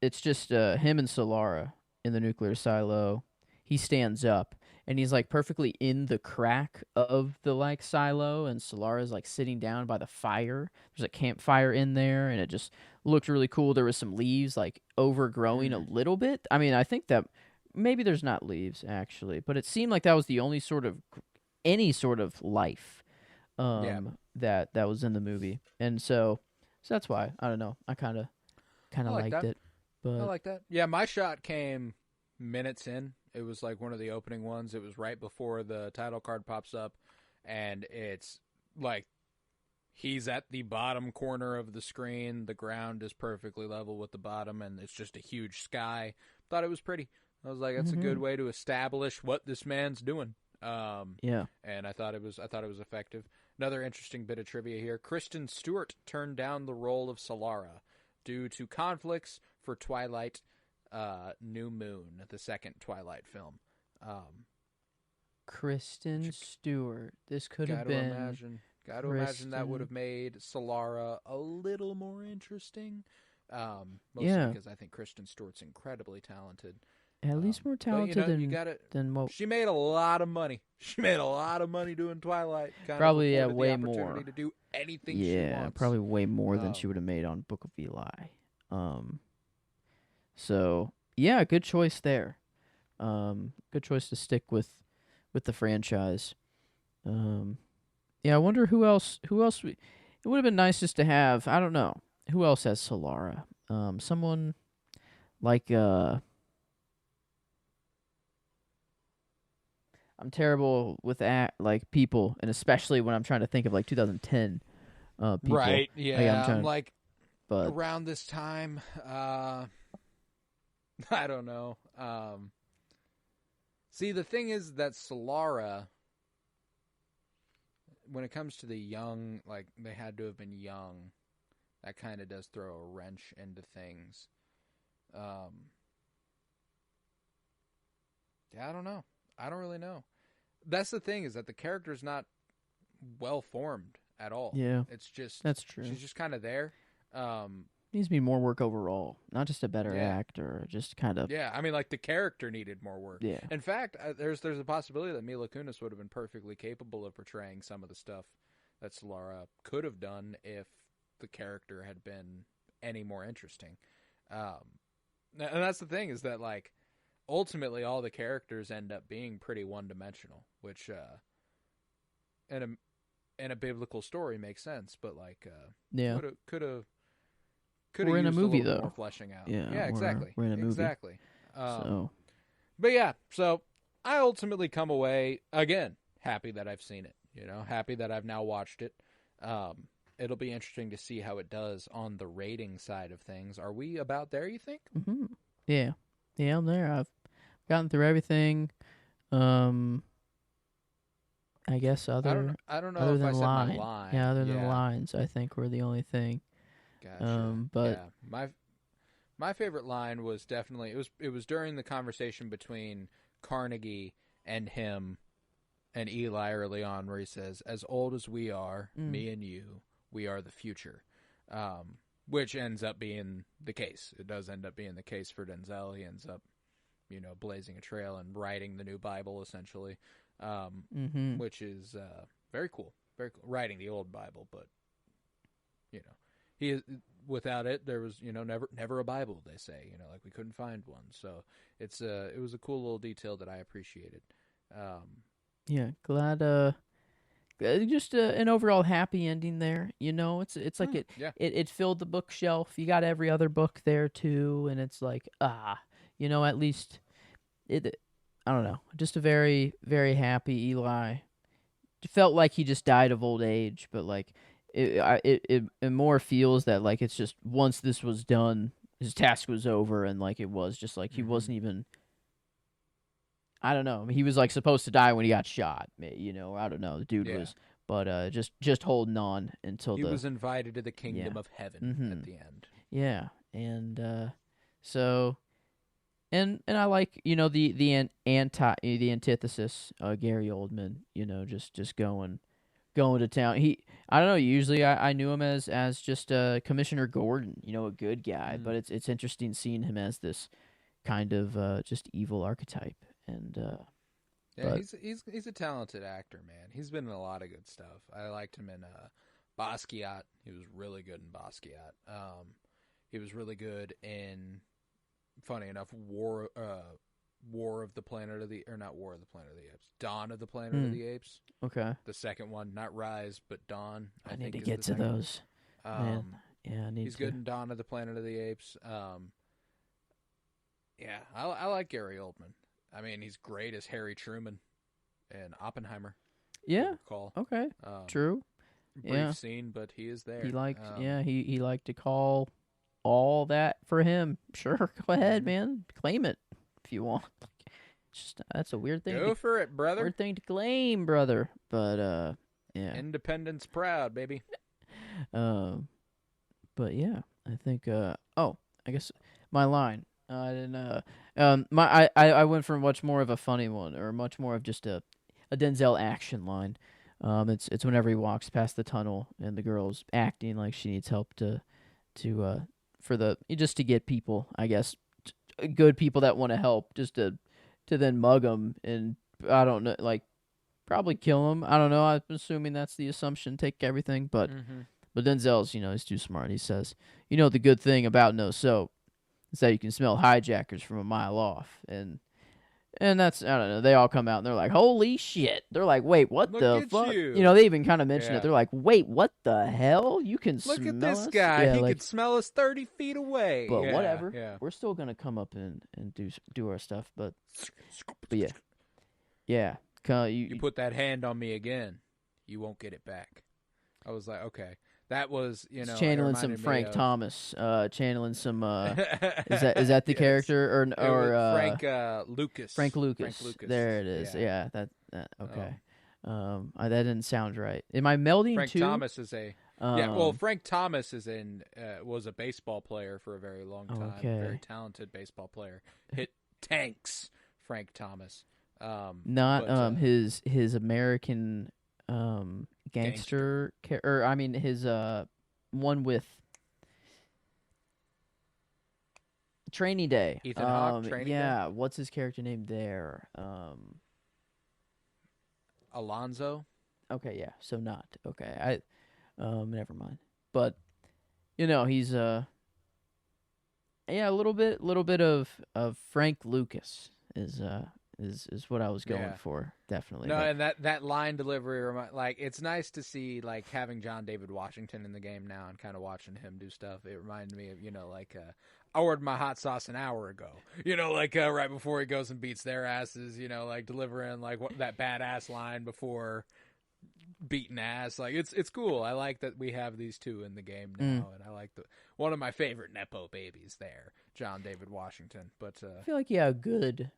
[SPEAKER 2] it's just him and Solara in the nuclear silo. He stands up. And he's like perfectly in the crack of the like silo, and Solara's like sitting down by the fire. There's a campfire in there, and it just looked really cool. There was some leaves like overgrowing a little bit. I mean, I think that maybe there's not leaves actually, but it seemed like that was the only sort of any sort of life that was in the movie, and so that's why I don't know. I kind of liked it. But
[SPEAKER 1] I like that. Yeah, my shot came minutes in. It was like one of the opening ones. It was right before the title card pops up, and it's like he's at the bottom corner of the screen. The ground is perfectly level with the bottom, and it's just a huge sky. Thought it was pretty. I was like, that's a good way to establish what this man's doing.
[SPEAKER 2] Yeah,
[SPEAKER 1] and I thought it was effective. Another interesting bit of trivia here: Kristen Stewart turned down the role of Solara due to conflicts for Twilight. New Moon, the second Twilight film.
[SPEAKER 2] Kristen Stewart. This could have been.
[SPEAKER 1] Got to imagine that would have made Solara a little more interesting. Mostly because I think Kristen Stewart's incredibly talented.
[SPEAKER 2] At least more talented than what.
[SPEAKER 1] She made a lot of money. She made a lot of money doing Twilight.
[SPEAKER 2] Probably way
[SPEAKER 1] the opportunity
[SPEAKER 2] more
[SPEAKER 1] to do anything she wants.
[SPEAKER 2] Yeah, probably way more than she would have made on Book of Eli. So yeah, good choice there. Good choice to stick with the franchise. Yeah, I wonder who else. It would have been nice just to have. I don't know who else has Solara. Someone like I'm terrible with like people, and especially when I'm trying to think of like 2010 people.
[SPEAKER 1] Right? Yeah, I'm like
[SPEAKER 2] but
[SPEAKER 1] around this time. I don't know. See, the thing is that Solara when it comes to the young, like they had to have been young, that kind of does throw a wrench into things. Yeah, I don't know. I don't really know. That's the thing, is that the character's not well formed at all.
[SPEAKER 2] Yeah,
[SPEAKER 1] it's just
[SPEAKER 2] that's true.
[SPEAKER 1] She's just kind of there.
[SPEAKER 2] Needs to be more work overall, not just a better
[SPEAKER 1] Yeah.
[SPEAKER 2] actor, just kind of.
[SPEAKER 1] Yeah, I mean, like the character needed more work.
[SPEAKER 2] Yeah.
[SPEAKER 1] In fact, there's a possibility that Mila Kunis would have been perfectly capable of portraying some of the stuff that Solara could have done if the character had been any more interesting. And that's the thing, is that like ultimately all the characters end up being pretty one-dimensional, which in a biblical story makes sense, but like
[SPEAKER 2] Yeah.
[SPEAKER 1] could have
[SPEAKER 2] We're in a
[SPEAKER 1] used
[SPEAKER 2] movie,
[SPEAKER 1] little
[SPEAKER 2] though.
[SPEAKER 1] more fleshing out.
[SPEAKER 2] Yeah,
[SPEAKER 1] exactly.
[SPEAKER 2] we're in a movie.
[SPEAKER 1] Exactly.
[SPEAKER 2] So,
[SPEAKER 1] But yeah, so I ultimately come away again happy that I've seen it. You know, happy that I've now watched it. It'll be interesting to see how it does on the rating side of things. Are we about there, you think?
[SPEAKER 2] mm-hmm. Yeah, I'm there. I've gotten through everything. I guess
[SPEAKER 1] I don't know
[SPEAKER 2] other
[SPEAKER 1] if I
[SPEAKER 2] than
[SPEAKER 1] said
[SPEAKER 2] line.
[SPEAKER 1] my line.
[SPEAKER 2] Yeah, other than lines, I think were the only thing.
[SPEAKER 1] Gotcha.
[SPEAKER 2] But
[SPEAKER 1] yeah, my favorite line was definitely it was during the conversation between Carnegie and him and Eli early on, where he says, "As old as we are, me and you, we are the future," which ends up being the case. It does end up being the case for Denzel. He ends up, blazing a trail and writing the new Bible essentially, which is very cool. Very cool. Writing the old Bible, but he is, without it, there was never a Bible. They say like we couldn't find one. So it was a cool little detail that I appreciated.
[SPEAKER 2] yeah, glad. Just an overall happy ending there. It's like it filled the bookshelf. You got every other book there too, and it's like at least it. I don't know, just a very very happy Eli. It felt like he just died of old age, but like it more feels that like it's just once this was done, his task was over, and like it was just like he wasn't even. I don't know. He was like supposed to die when he got shot. I don't know. The dude was, but just holding on until
[SPEAKER 1] he was invited to the kingdom of heaven at the end.
[SPEAKER 2] Yeah, and so, and I like the antithesis, Gary Oldman. Just going to town. I don't know. Usually I knew him as just Commissioner Gordon. A good guy, but it's interesting seeing him as this kind of just evil archetype. And
[SPEAKER 1] he's a talented actor, man. He's been in a lot of good stuff. I liked him in Basquiat. He was really good in Basquiat. He was really good in, funny enough, War of the Planet of the, or not War of the Planet of the Apes, Dawn of the Planet of the Apes.
[SPEAKER 2] Okay,
[SPEAKER 1] the second one, not Rise but Dawn.
[SPEAKER 2] I need to get to those. Man. Yeah,
[SPEAKER 1] he's good in Dawn of the Planet of the Apes. Yeah, I like Gary Oldman. I mean, he's great as Harry Truman in Oppenheimer.
[SPEAKER 2] Yeah.
[SPEAKER 1] Call.
[SPEAKER 2] Okay. True.
[SPEAKER 1] Brief scene, but he is there.
[SPEAKER 2] He liked. He liked to call all that for him. Sure, go ahead, man. Claim it if you want. Just that's a weird thing.
[SPEAKER 1] Go for it, brother.
[SPEAKER 2] Weird thing to claim, brother. But yeah.
[SPEAKER 1] Independence proud, baby.
[SPEAKER 2] But yeah, I think. I guess my line. I didn't. I went for much more of a funny one, or much more of just a Denzel action line. It's whenever he walks past the tunnel and the girl's acting like she needs help to get people, I guess, good people that want to help, just to then mug them and I don't know, like probably kill him. I don't know. I'm assuming that's the assumption. Take everything, but Denzel's he's too smart. He says, the good thing about no soap. So you can smell hijackers from a mile off, and that's, I don't know. They all come out and they're like, "Holy shit!" They're like, "Wait, what the fuck?" They even kind of mention it. They're like, "Wait, what the hell? You can
[SPEAKER 1] look
[SPEAKER 2] smell
[SPEAKER 1] at this
[SPEAKER 2] us?"
[SPEAKER 1] guy.
[SPEAKER 2] Yeah,
[SPEAKER 1] he could smell us 30 feet away.
[SPEAKER 2] But whatever. Yeah. We're still gonna come up and do our stuff. But yeah. You
[SPEAKER 1] put that hand on me again, you won't get it back. I was like, okay. That was,
[SPEAKER 2] channeling some Frank Thomas, channeling some. Is that the character or
[SPEAKER 1] Frank Lucas?
[SPEAKER 2] Frank Lucas. There it is. Yeah. That okay. That didn't sound right. Am I melding
[SPEAKER 1] Frank
[SPEAKER 2] two?
[SPEAKER 1] Thomas is a Frank Thomas was a baseball player for a very long time, very
[SPEAKER 2] Okay.
[SPEAKER 1] talented baseball player. Hit tanks, Frank Thomas.
[SPEAKER 2] Not
[SPEAKER 1] But
[SPEAKER 2] his American
[SPEAKER 1] gangster
[SPEAKER 2] gangster or I mean his one with Training Day.
[SPEAKER 1] Ethan Hawke, Training Day,
[SPEAKER 2] Yeah, what's his character name there?
[SPEAKER 1] Alonzo.
[SPEAKER 2] Okay, yeah. So not. Okay. Never mind. But he's yeah, a little bit of Frank Lucas is what I was going
[SPEAKER 1] Yeah.
[SPEAKER 2] for, definitely.
[SPEAKER 1] No,
[SPEAKER 2] But
[SPEAKER 1] and that line delivery, like it's nice to see like having John David Washington in the game now and kind of watching him do stuff. It reminded me of like I ordered my hot sauce an hour ago. Like right before he goes and beats their asses. Like delivering like that badass line before beating ass. Like it's cool. I like that we have these two in the game now, and I like one of my favorite nepo babies there, John David Washington. But
[SPEAKER 2] I feel like good.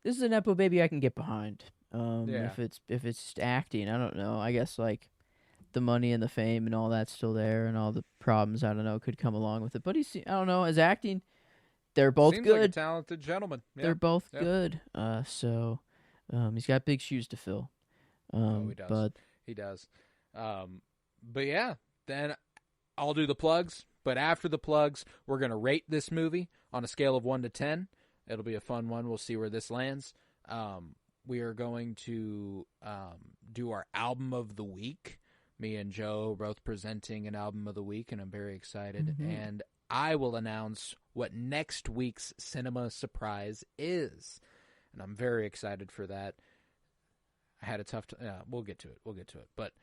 [SPEAKER 2] This is a nepo baby I can get behind.
[SPEAKER 1] yeah,
[SPEAKER 2] If it's just acting, I don't know. I guess like the money and the fame and all that's still there, and all the problems I don't know could come along with it. But I don't know, as acting, they're both
[SPEAKER 1] seems like a
[SPEAKER 2] good.
[SPEAKER 1] talented gentleman.
[SPEAKER 2] They're
[SPEAKER 1] Yeah,
[SPEAKER 2] both
[SPEAKER 1] yeah.
[SPEAKER 2] good. He's got big shoes to fill.
[SPEAKER 1] Oh, he does.
[SPEAKER 2] But
[SPEAKER 1] He does. But yeah, then I'll do the plugs. But after the plugs, we're going to rate this movie on a scale of 1 to 10. It'll be a fun one. We'll see where this lands. We are going to do our album of the week. Me and Joe both presenting an album of the week, and I'm very excited. And I will announce what next week's cinema surprise is. And I'm very excited for that. I had a tough time. We'll get to it. But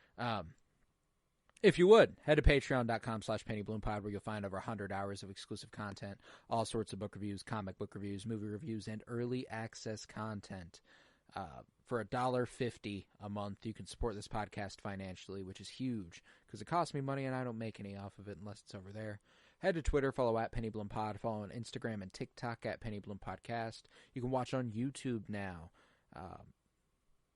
[SPEAKER 1] if you would, head to patreon.com/PennyBloomPod, where you'll find over 100 hours of exclusive content, all sorts of book reviews, comic book reviews, movie reviews, and early access content. For $1.50 a month, you can support this podcast financially, which is huge because it costs me money and I don't make any off of it unless it's over there. Head to Twitter, follow at PennyBloomPod, follow on Instagram and TikTok at PennyBloomPodcast. You can watch on YouTube now.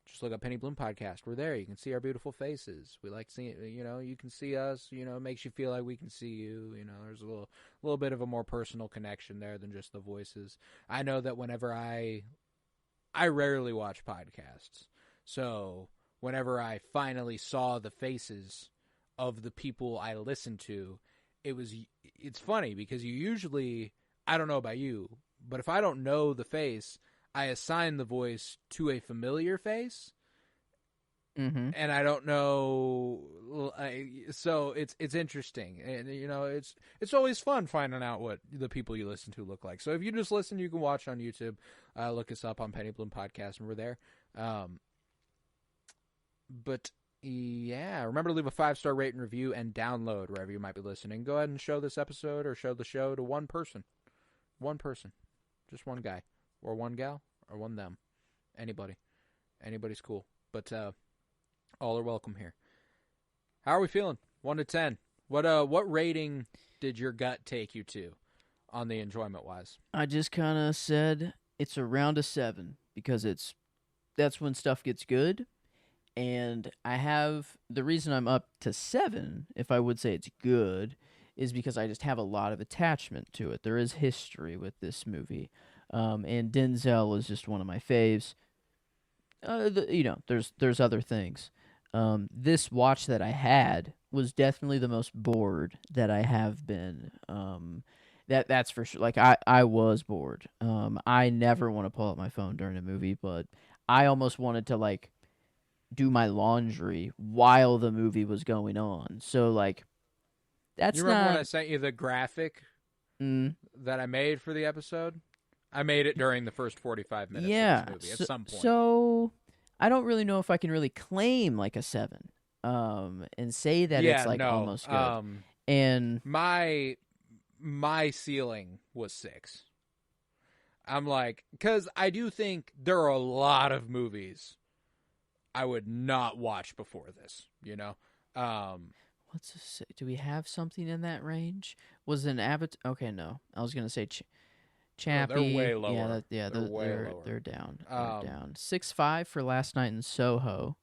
[SPEAKER 1] Just look up Penny Bloom Podcast. We're there. You can see our beautiful faces. We like seeing, you can see us. It makes you feel like we can see you. There's a little bit of a more personal connection there than just the voices. I know that whenever I rarely watch podcasts. So whenever I finally saw the faces of the people I listen to, it's funny because you usually, I don't know about you, but if I don't know the face, I assign the voice to a familiar face, and I don't know. So it's interesting, and it's always fun finding out what the people you listen to look like. So if you just listen, you can watch on YouTube. Look us up on Penny Bloom Podcast, and we're there. But yeah, remember to leave a 5-star rate and review and download wherever you might be listening. Go ahead and show this episode or show the show to one person, just one guy. Or one gal, or one them. Anybody's cool. But all are welcome here. How are we feeling? 1 to 10. What rating did your gut take you to on the enjoyment wise?
[SPEAKER 2] I just kind of said it's around a 7 because that's when stuff gets good. And the reason I'm up to 7, if I would say it's good, is because I just have a lot of attachment to it. There is history with this movie. And Denzel is just one of my faves. There's other things. This watch that I had was definitely the most bored that I have been. That's for sure. Like I was bored. I never want to pull out my phone during a movie, but I almost wanted to like do my laundry while the movie was going on. So like that's
[SPEAKER 1] You remember when
[SPEAKER 2] not.
[SPEAKER 1] I sent you the graphic
[SPEAKER 2] Mm,
[SPEAKER 1] that I made for the episode? I made it during the first 45 minutes
[SPEAKER 2] yeah.
[SPEAKER 1] of this movie at some point.
[SPEAKER 2] So I don't really know if I can really claim like a 7, and say that it's like almost good. And
[SPEAKER 1] my ceiling was 6. I'm like, because I do think there are a lot of movies I would not watch before this.
[SPEAKER 2] do we have something in that range? Was an Avatar? Okay, no. I was gonna say Chappie.
[SPEAKER 1] They're way lower.
[SPEAKER 2] Yeah,
[SPEAKER 1] they're way lower.
[SPEAKER 2] They're down. They're down. 6.5 for Last Night in Soho.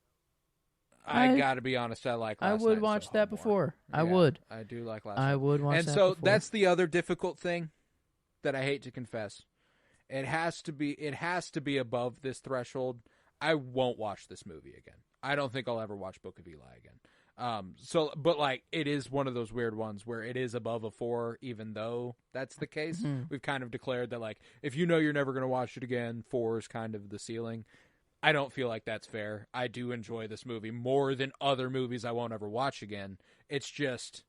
[SPEAKER 1] I gotta be honest, I like
[SPEAKER 2] I
[SPEAKER 1] Last
[SPEAKER 2] would
[SPEAKER 1] Night in
[SPEAKER 2] watch
[SPEAKER 1] Soho
[SPEAKER 2] that
[SPEAKER 1] more.
[SPEAKER 2] before. I
[SPEAKER 1] Yeah,
[SPEAKER 2] would.
[SPEAKER 1] I do like Last
[SPEAKER 2] I
[SPEAKER 1] Night.
[SPEAKER 2] would watch
[SPEAKER 1] And
[SPEAKER 2] that
[SPEAKER 1] so
[SPEAKER 2] before.
[SPEAKER 1] that's the other difficult thing that I hate to confess. It has to be above this threshold. I won't watch this movie again. I don't think I'll ever watch Book of Eli again. But like, it is one of those weird ones where it is above a 4, even though that's the case.
[SPEAKER 2] Mm-hmm.
[SPEAKER 1] We've kind of declared that, like, if you know you're never going to watch it again, 4 is kind of the ceiling. I don't feel like that's fair. I do enjoy this movie more than other movies I won't ever watch again. It's just,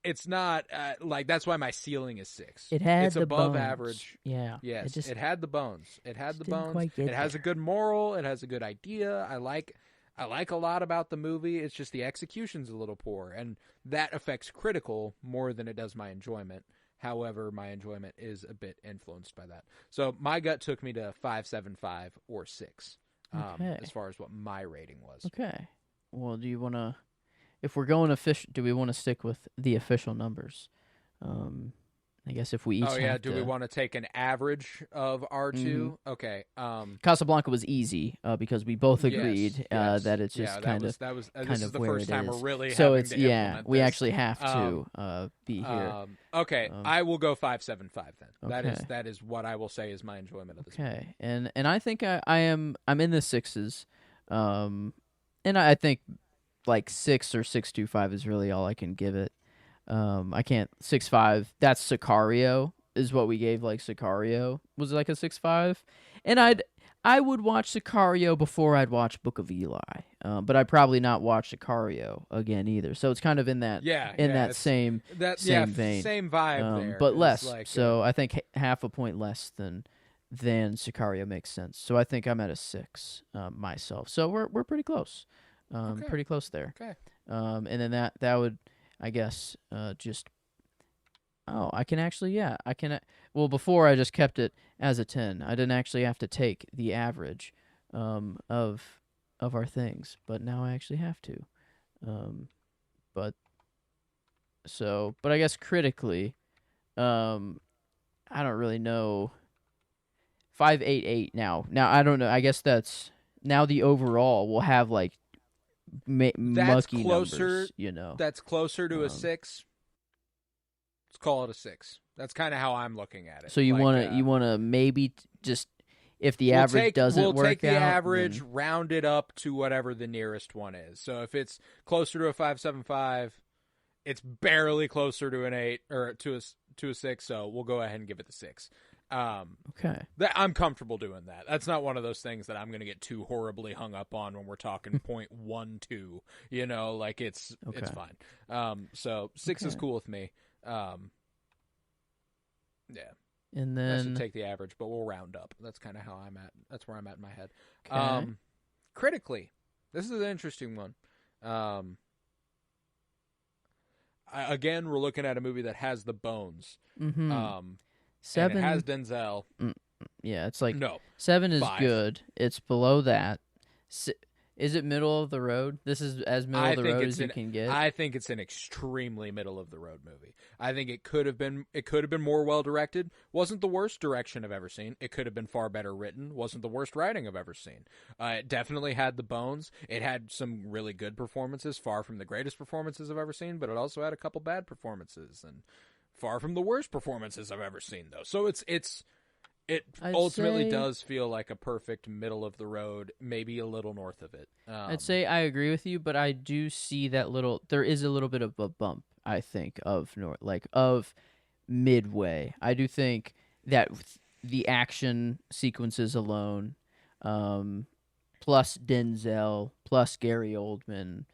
[SPEAKER 1] it's not, like, that's why my ceiling is 6.
[SPEAKER 2] It had
[SPEAKER 1] it's
[SPEAKER 2] the
[SPEAKER 1] above
[SPEAKER 2] bones.
[SPEAKER 1] average.
[SPEAKER 2] Yeah.
[SPEAKER 1] Yes, it had the bones. It had the
[SPEAKER 2] didn't
[SPEAKER 1] bones.
[SPEAKER 2] quite get
[SPEAKER 1] It has
[SPEAKER 2] there.
[SPEAKER 1] a good moral. It has a good idea. I like a lot about the movie. It's just the execution's a little poor, and that affects critical more than it does my enjoyment. However, my enjoyment is a bit influenced by that. So my gut took me to 5.75 or 6, as far as what my rating was.
[SPEAKER 2] Okay. Well, do you want to, if we're going official, do we want to stick with the official numbers? I guess if we each
[SPEAKER 1] do we want to take an average of our two? Okay.
[SPEAKER 2] Casablanca was easy because we both agreed
[SPEAKER 1] yes.
[SPEAKER 2] that it's just kind of
[SPEAKER 1] this is the first time we're really
[SPEAKER 2] so
[SPEAKER 1] having
[SPEAKER 2] it's
[SPEAKER 1] to implement
[SPEAKER 2] we
[SPEAKER 1] this.
[SPEAKER 2] actually have to be here.
[SPEAKER 1] Okay, I will go 5.75 then.
[SPEAKER 2] Okay.
[SPEAKER 1] That is what I will say is my enjoyment of this movie.
[SPEAKER 2] Okay, and I think I'm in the 6s, and I think like 6 or 6.25 is really all I can give it. I can't 6.5. That's Sicario is what we gave. Like Sicario was like a 6.5, and I would watch Sicario before I'd watch Book of Eli. But I'd probably not watch Sicario again either. So it's kind of in that same vein,
[SPEAKER 1] same vibe there,
[SPEAKER 2] but less.
[SPEAKER 1] Like,
[SPEAKER 2] so I think half a point less than Sicario makes sense. So I think I'm at a 6 myself. So we're pretty close. Pretty close there.
[SPEAKER 1] Okay.
[SPEAKER 2] And then that would, I guess, just. Oh, I can actually, I can. Well, before I just kept it as a 10. I didn't actually have to take the average of our things, but now I actually have to. But I guess critically, I don't really know. 5.88 now. Now I don't know. I guess that's now the overall will have like mucky numbers. You know,
[SPEAKER 1] that's closer to a 6. Let's call it a 6. That's kind of how I'm looking at it.
[SPEAKER 2] So you want to maybe just if the average doesn't work out,
[SPEAKER 1] we'll take the average, round it up to whatever the nearest one is. So if it's closer to a 5.75, it's barely closer to an 8 or to a 6. So we'll go ahead and give it the 6.
[SPEAKER 2] Okay.
[SPEAKER 1] I'm comfortable doing that. That's not one of those things that I'm going to get too horribly hung up on when we're talking 0.12. You know, like it's fine. So 6 is cool with me. Yeah.
[SPEAKER 2] And then
[SPEAKER 1] I should take the average, but we'll round up. That's kind of how I'm at. That's where I'm at in my head.
[SPEAKER 2] Okay.
[SPEAKER 1] Critically, this is an interesting one. Again, we're looking at a movie that has the bones.
[SPEAKER 2] Mm-hmm.
[SPEAKER 1] 7 and it has Denzel.
[SPEAKER 2] Yeah, it's like
[SPEAKER 1] no
[SPEAKER 2] 7 is
[SPEAKER 1] 5.
[SPEAKER 2] good. It's below that. Is it middle of the road? This is as middle of the road as you can get.
[SPEAKER 1] I think it's an extremely middle of the road movie. I think it could have been more well directed. Wasn't the worst direction I've ever seen. It could have been far better written. Wasn't the worst writing I've ever seen. It definitely had the bones. It had some really good performances, far from the greatest performances I've ever seen, but it also had a couple bad performances and far from the worst performances I've ever seen though. So it ultimately does feel like a perfect middle of the road, maybe a little north of it.
[SPEAKER 2] I'd say I agree with you, but I do see that there is a little bit of a bump, I think, of midway. I do think that the action sequences alone, plus Denzel, plus Gary Oldman,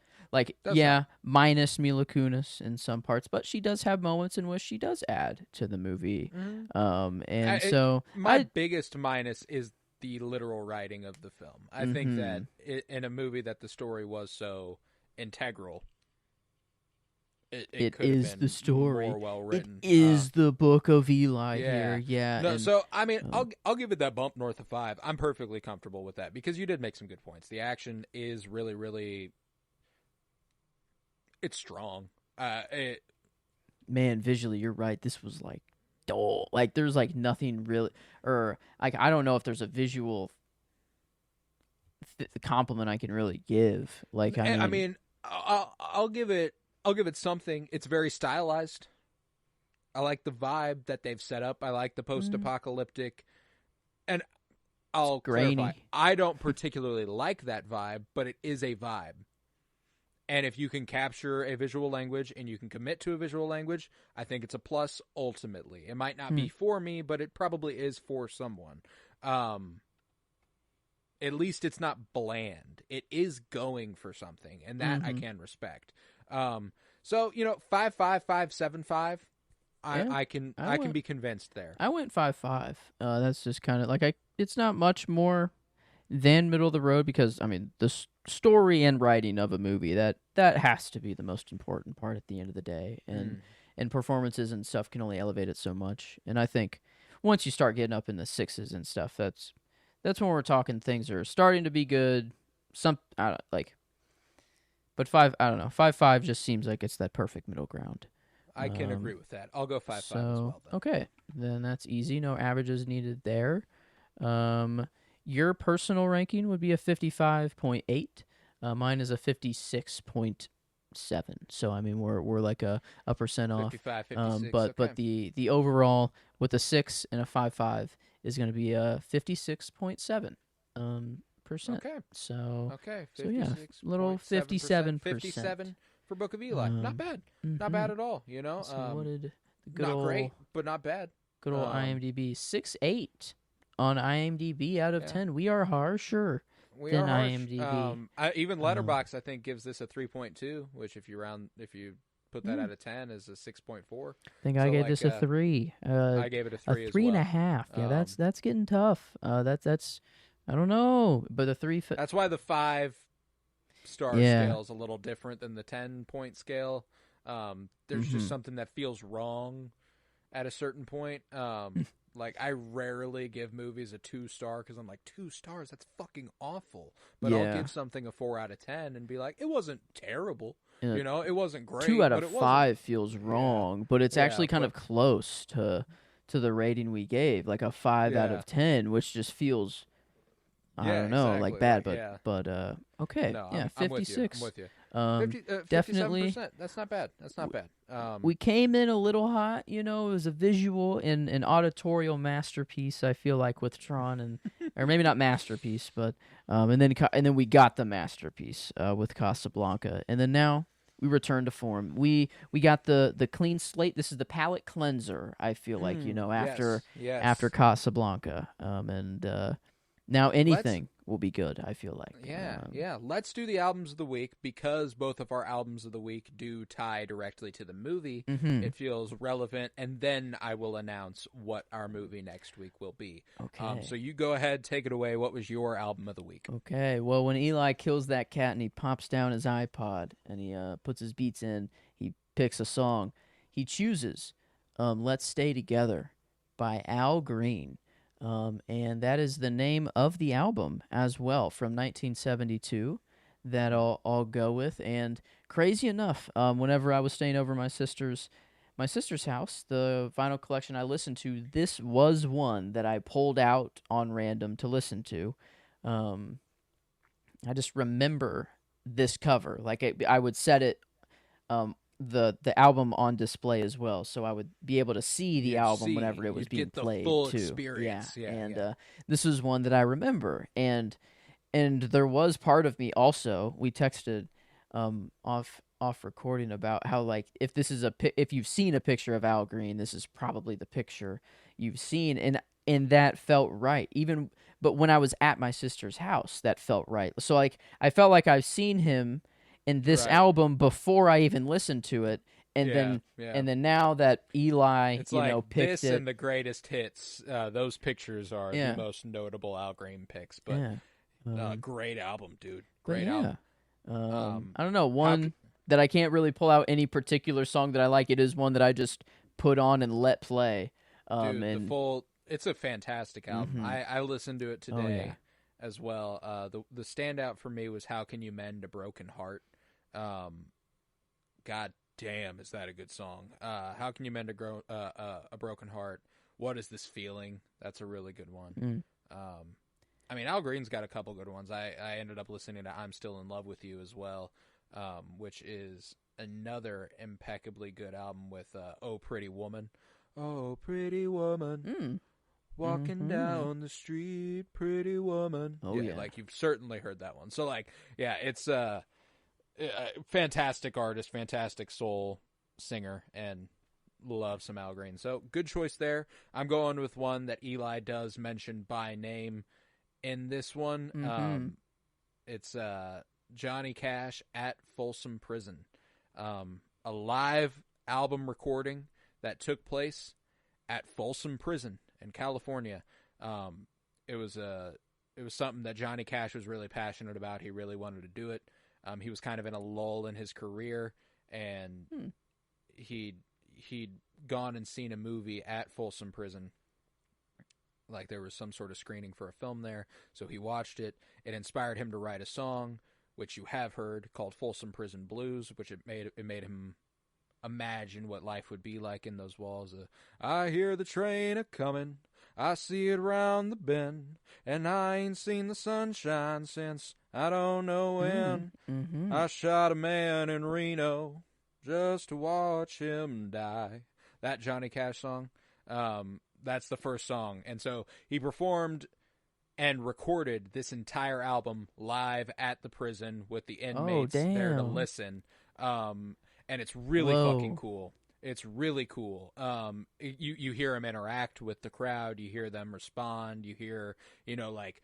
[SPEAKER 2] minus Mila Kunis in some parts, but she does have moments in which she does add to the movie.
[SPEAKER 1] Mm-hmm. My biggest minus is the literal writing of the film. I think that in a movie that the story was so integral, it is
[SPEAKER 2] the story.
[SPEAKER 1] More well written.
[SPEAKER 2] It is the Book of Eli here. Yeah.
[SPEAKER 1] No, so I mean, I'll give it that bump north of 5. I'm perfectly comfortable with that because you did make some good points. The action is really, really. It's strong.
[SPEAKER 2] Man, visually, you're right. This was like dull. Like there's like nothing really, or like I don't know if there's a visual the compliment I can really give. Like,
[SPEAKER 1] I mean, I'll give it something. It's very stylized. I like the vibe that they've set up. I like the post-apocalyptic, and I'll clarify.
[SPEAKER 2] grainy.
[SPEAKER 1] I don't particularly like that vibe, but it is a vibe. And if you can capture a visual language and you can commit to a visual language, I think it's a plus ultimately. It might not be for me, but it probably is for someone. At least it's not bland. It is going for something, and that I can respect. So, 5.5, 5.75. I can be convinced there.
[SPEAKER 2] I went 5.5. That's just kind of like it's not much more than middle of the road because I mean the story and writing of a movie that has to be the most important part at the end of the day, and performances and stuff can only elevate it so much. And I think once you start getting up in the sixes and stuff, that's when we're talking things are starting to be good. But I don't know. 5.5 just seems like it's that perfect middle ground.
[SPEAKER 1] I can agree with that. I'll go 5.5 as well. Then.
[SPEAKER 2] Okay, then that's easy. No averages needed there. Your personal ranking would be a 55.8. Mine is a 56.7. So I mean we're like a percent off.
[SPEAKER 1] 55, 56.
[SPEAKER 2] But the overall with a 6 and a 5.5 is going to be a 56.7 percent.
[SPEAKER 1] Okay.
[SPEAKER 2] So
[SPEAKER 1] 56.
[SPEAKER 2] So yeah, little 57%.
[SPEAKER 1] 57 for Book of Eli. Not bad. Not bad at all.
[SPEAKER 2] So what did the good
[SPEAKER 1] not
[SPEAKER 2] old,
[SPEAKER 1] great, but not bad.
[SPEAKER 2] Good old IMDb 6.8 on IMDb out of 10. We are harsher than IMDb.
[SPEAKER 1] Even Letterboxd I think gives this a 3.2, which if you put that out of 10 is a 6.4.
[SPEAKER 2] I think I gave this a 3.
[SPEAKER 1] I gave it a 3 as well.
[SPEAKER 2] 3.5. Yeah, that's getting tough. That's I don't know, but the 3.
[SPEAKER 1] That's why the 5-star scale is a little different than the 10-point scale. There's just something that feels wrong at a certain point. Like, I rarely give movies a 2-star because I'm like, 2 stars? That's fucking awful. But I'll give something a 4 out of 10 and be like, it wasn't terrible. It wasn't great.
[SPEAKER 2] 2 out of 5 feels wrong, but it's actually kind of close to the rating we gave, like a 5 out of 10, which just feels, I don't know,
[SPEAKER 1] exactly.
[SPEAKER 2] like bad, but okay.
[SPEAKER 1] No,
[SPEAKER 2] yeah, 56.
[SPEAKER 1] I'm with you. 57%.
[SPEAKER 2] Definitely.
[SPEAKER 1] That's not bad.
[SPEAKER 2] We came in a little hot, it was a visual and an auditorial masterpiece. I feel like with Tron or maybe not masterpiece, but and then we got the masterpiece with Casablanca, and then now we return to form. We got the clean slate. This is the palate cleanser. I feel like after Casablanca, and now anything will be good, I feel like.
[SPEAKER 1] Yeah. Let's do the albums of the week because both of our albums of the week do tie directly to the movie. It feels relevant, and then I will announce what our movie next week will be.
[SPEAKER 2] Okay.
[SPEAKER 1] So you go ahead, take it away. What was your album of the week?
[SPEAKER 2] Okay. Well, when Eli kills that cat and he pops down his iPod and he puts his beats in, he picks a song. He chooses Let's Stay Together by Al Green. And that is the name of the album as well from 1972 that I'll go with. And crazy enough, whenever I was staying over my sister's house, the vinyl collection I listened to, this was one that I pulled out on random to listen to. I just remember this cover. Like I would set it the album on display as well, so I would be able to see the album whenever it was being played
[SPEAKER 1] full
[SPEAKER 2] too.
[SPEAKER 1] Experience.
[SPEAKER 2] This is one that I remember, and there was part of me also. We texted off recording about how, like, if this is if you've seen a picture of Al Green, this is probably the picture you've seen, and that felt right. But when I was at my sister's house, that felt right. So like I felt like I've seen him in this album before I even listened to it, and then now that Eli,
[SPEAKER 1] it's like
[SPEAKER 2] picked
[SPEAKER 1] this
[SPEAKER 2] it,
[SPEAKER 1] and the greatest hits, those pictures are the most notable Al Green picks. But great album, dude. Great album.
[SPEAKER 2] I don't know, one that I can't really pull out any particular song that I like. It is one that I just put on and let play.
[SPEAKER 1] It's a fantastic album. I listened to it today as well. The standout for me was How Can You Mend a Broken Heart. God damn, is that a good song? How Can You Mend a Broken Heart? What Is This Feeling? That's a really good one. I mean, Al Green's got a couple good ones. I ended up listening to I'm Still in Love with You as well, which is another impeccably good album with Oh Pretty Woman. Oh, pretty woman, walking down the street, pretty woman.
[SPEAKER 2] Oh, yeah.
[SPEAKER 1] Like, you've certainly heard that one. So, like, yeah, it's a fantastic artist, fantastic soul singer, and love some Al Green. So, good choice there. I'm going with one that Eli does mention by name in this one. It's Johnny Cash at Folsom Prison. A live album recording that took place at Folsom Prison in California. It was something that Johnny Cash was really passionate about. He really wanted to do it. He was kind of in a lull in his career, and he'd gone and seen a movie at Folsom Prison. Like, there was some sort of screening for a film there, so he watched it. It inspired him to write a song, which you have heard, called Folsom Prison Blues, which it made him imagine what life would be like in those walls. I hear the train a-comin', I see it round the bend, and I ain't seen the sunshine since I don't know when. I shot a man in Reno just to watch him die. That Johnny Cash song, that's the first song. And so he performed and recorded this entire album live at the prison with the inmates there to listen. And it's really fucking cool. It's really cool. You hear him interact with the crowd. You hear them respond. You hear, like,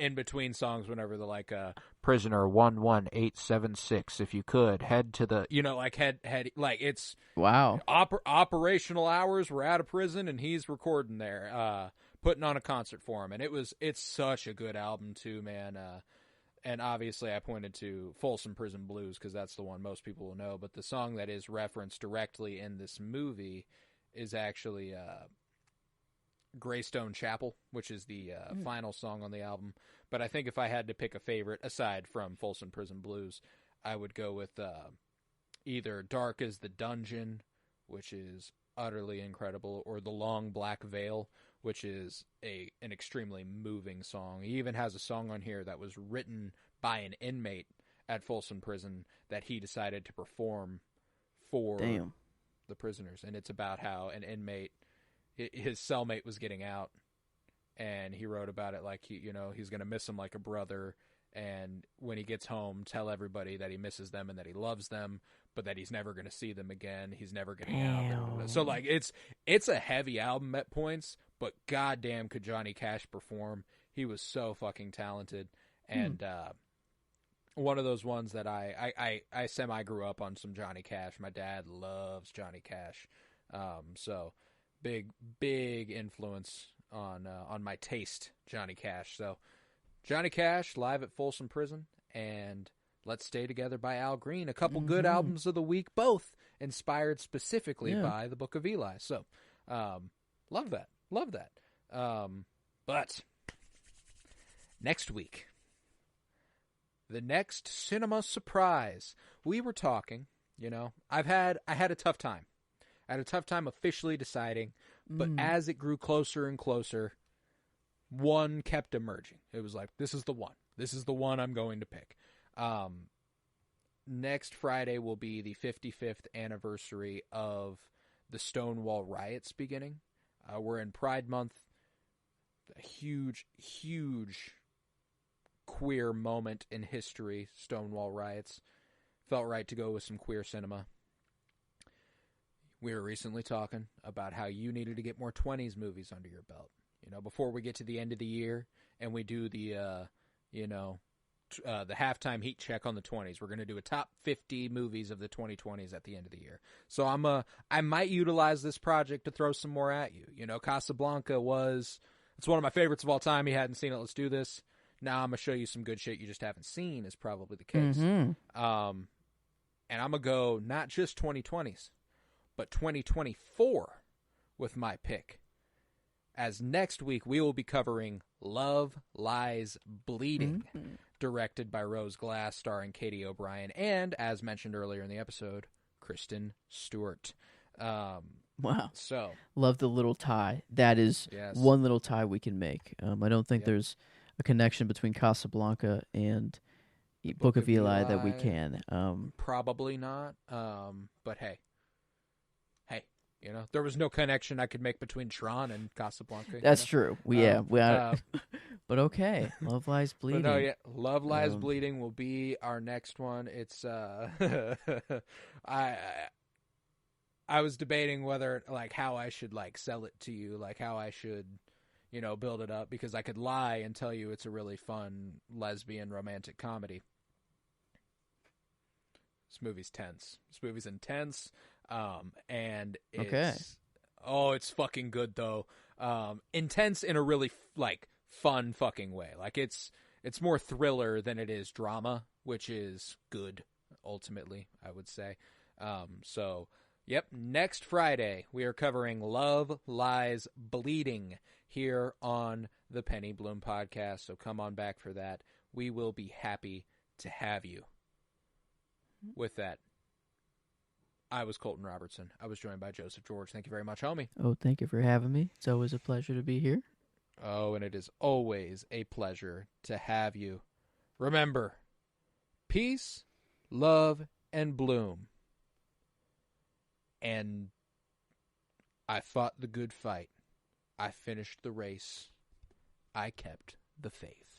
[SPEAKER 1] in between songs, whenever they're like, prisoner 11876, if you could head to the, head, like, it's
[SPEAKER 2] wow.
[SPEAKER 1] Operational hours. We're out of prison, and he's recording there, putting on a concert for him. And it's such a good album too, man. And obviously I pointed to Folsom Prison Blues because that's the one most people will know. But the song that is referenced directly in this movie is actually Greystone Chapel, which is the final song on the album. But I think if I had to pick a favorite, aside from Folsom Prison Blues, I would go with either Dark as the Dungeon, which is utterly incredible, or The Long Black Veil, which is an extremely moving song. He even has a song on here that was written by an inmate at Folsom Prison that he decided to perform for the prisoners. And it's about how an inmate, his cellmate was getting out, and he wrote about it like he's going to miss him like a brother. And when he gets home, tell everybody that he misses them and that he loves them, but that he's never going to see them again. He's never getting out. So, like, it's a heavy album at points, but goddamn could Johnny Cash perform. He was so fucking talented. And one of those ones that I semi grew up on some Johnny Cash. My dad loves Johnny Cash. So big influence on my taste, Johnny Cash. So Johnny Cash live at Folsom Prison, and Let's Stay Together by Al Green. A couple good albums of the week, both inspired specifically by the Book of Eli. So, love that. But next week, the next cinema surprise. We were talking, I had a tough time. I had a tough time officially deciding, but as it grew closer and closer, one kept emerging. It was like, this is the one. This is the one I'm going to pick. Next Friday will be the 55th anniversary of the Stonewall riots beginning. We're in Pride Month. A huge, huge queer moment in history, Stonewall riots. Felt right to go with some queer cinema. We were recently talking about how you needed to get more 20s movies under your belt. Before we get to the end of the year and we do the halftime heat check on the 20s, we're going to do a top 50 movies of the 2020s at the end of the year. So I might utilize this project to throw some more at you. Casablanca it's one of my favorites of all time. You hadn't seen it. Let's do this. Now I'm going to show you some good shit you just haven't seen is probably the case. And I'm going to go not just 2020s, but 2024 with my pick. As next week, we will be covering Love, Lies, Bleeding, directed by Rose Glass, starring Katie O'Brien, and, as mentioned earlier in the episode, Kristen Stewart.
[SPEAKER 2] Wow.
[SPEAKER 1] So,
[SPEAKER 2] Love the little tie. That is
[SPEAKER 1] yes.
[SPEAKER 2] one little tie we can make. I don't think
[SPEAKER 1] Yep.
[SPEAKER 2] there's a connection between Casablanca and
[SPEAKER 1] The
[SPEAKER 2] Book
[SPEAKER 1] Book
[SPEAKER 2] of
[SPEAKER 1] of
[SPEAKER 2] Eli that we
[SPEAKER 1] Eli,
[SPEAKER 2] can.
[SPEAKER 1] probably not. But hey, there was no connection I could make between Tron and Casablanca.
[SPEAKER 2] That's true.
[SPEAKER 1] Um,
[SPEAKER 2] But okay. Love Lies
[SPEAKER 1] but no,
[SPEAKER 2] Bleeding.
[SPEAKER 1] yeah, Love Lies
[SPEAKER 2] Um,
[SPEAKER 1] Bleeding will be our next one. It's I I was debating whether like how I should like sell it to you, like how I should build it up, because I could lie and tell you it's a really fun lesbian romantic comedy. This movie's tense. This movie's intense, and
[SPEAKER 2] Okay.
[SPEAKER 1] it's fucking good though. Intense in a really like fun fucking way. Like it's more thriller than it is drama, which is good ultimately, I would say. So yep, next Friday we are covering Love Lies Bleeding here on the Penny Bloom podcast. So come on back for that. We will be happy to have you. With that, I was Colton Robertson. I was joined by Joseph George. Thank you very much, homie.
[SPEAKER 2] Oh, thank you for having me. It's always a pleasure to be here.
[SPEAKER 1] Oh, and it is always a pleasure to have you. Remember, peace, love, and bloom. And I fought the good fight. I finished the race. I kept the faith.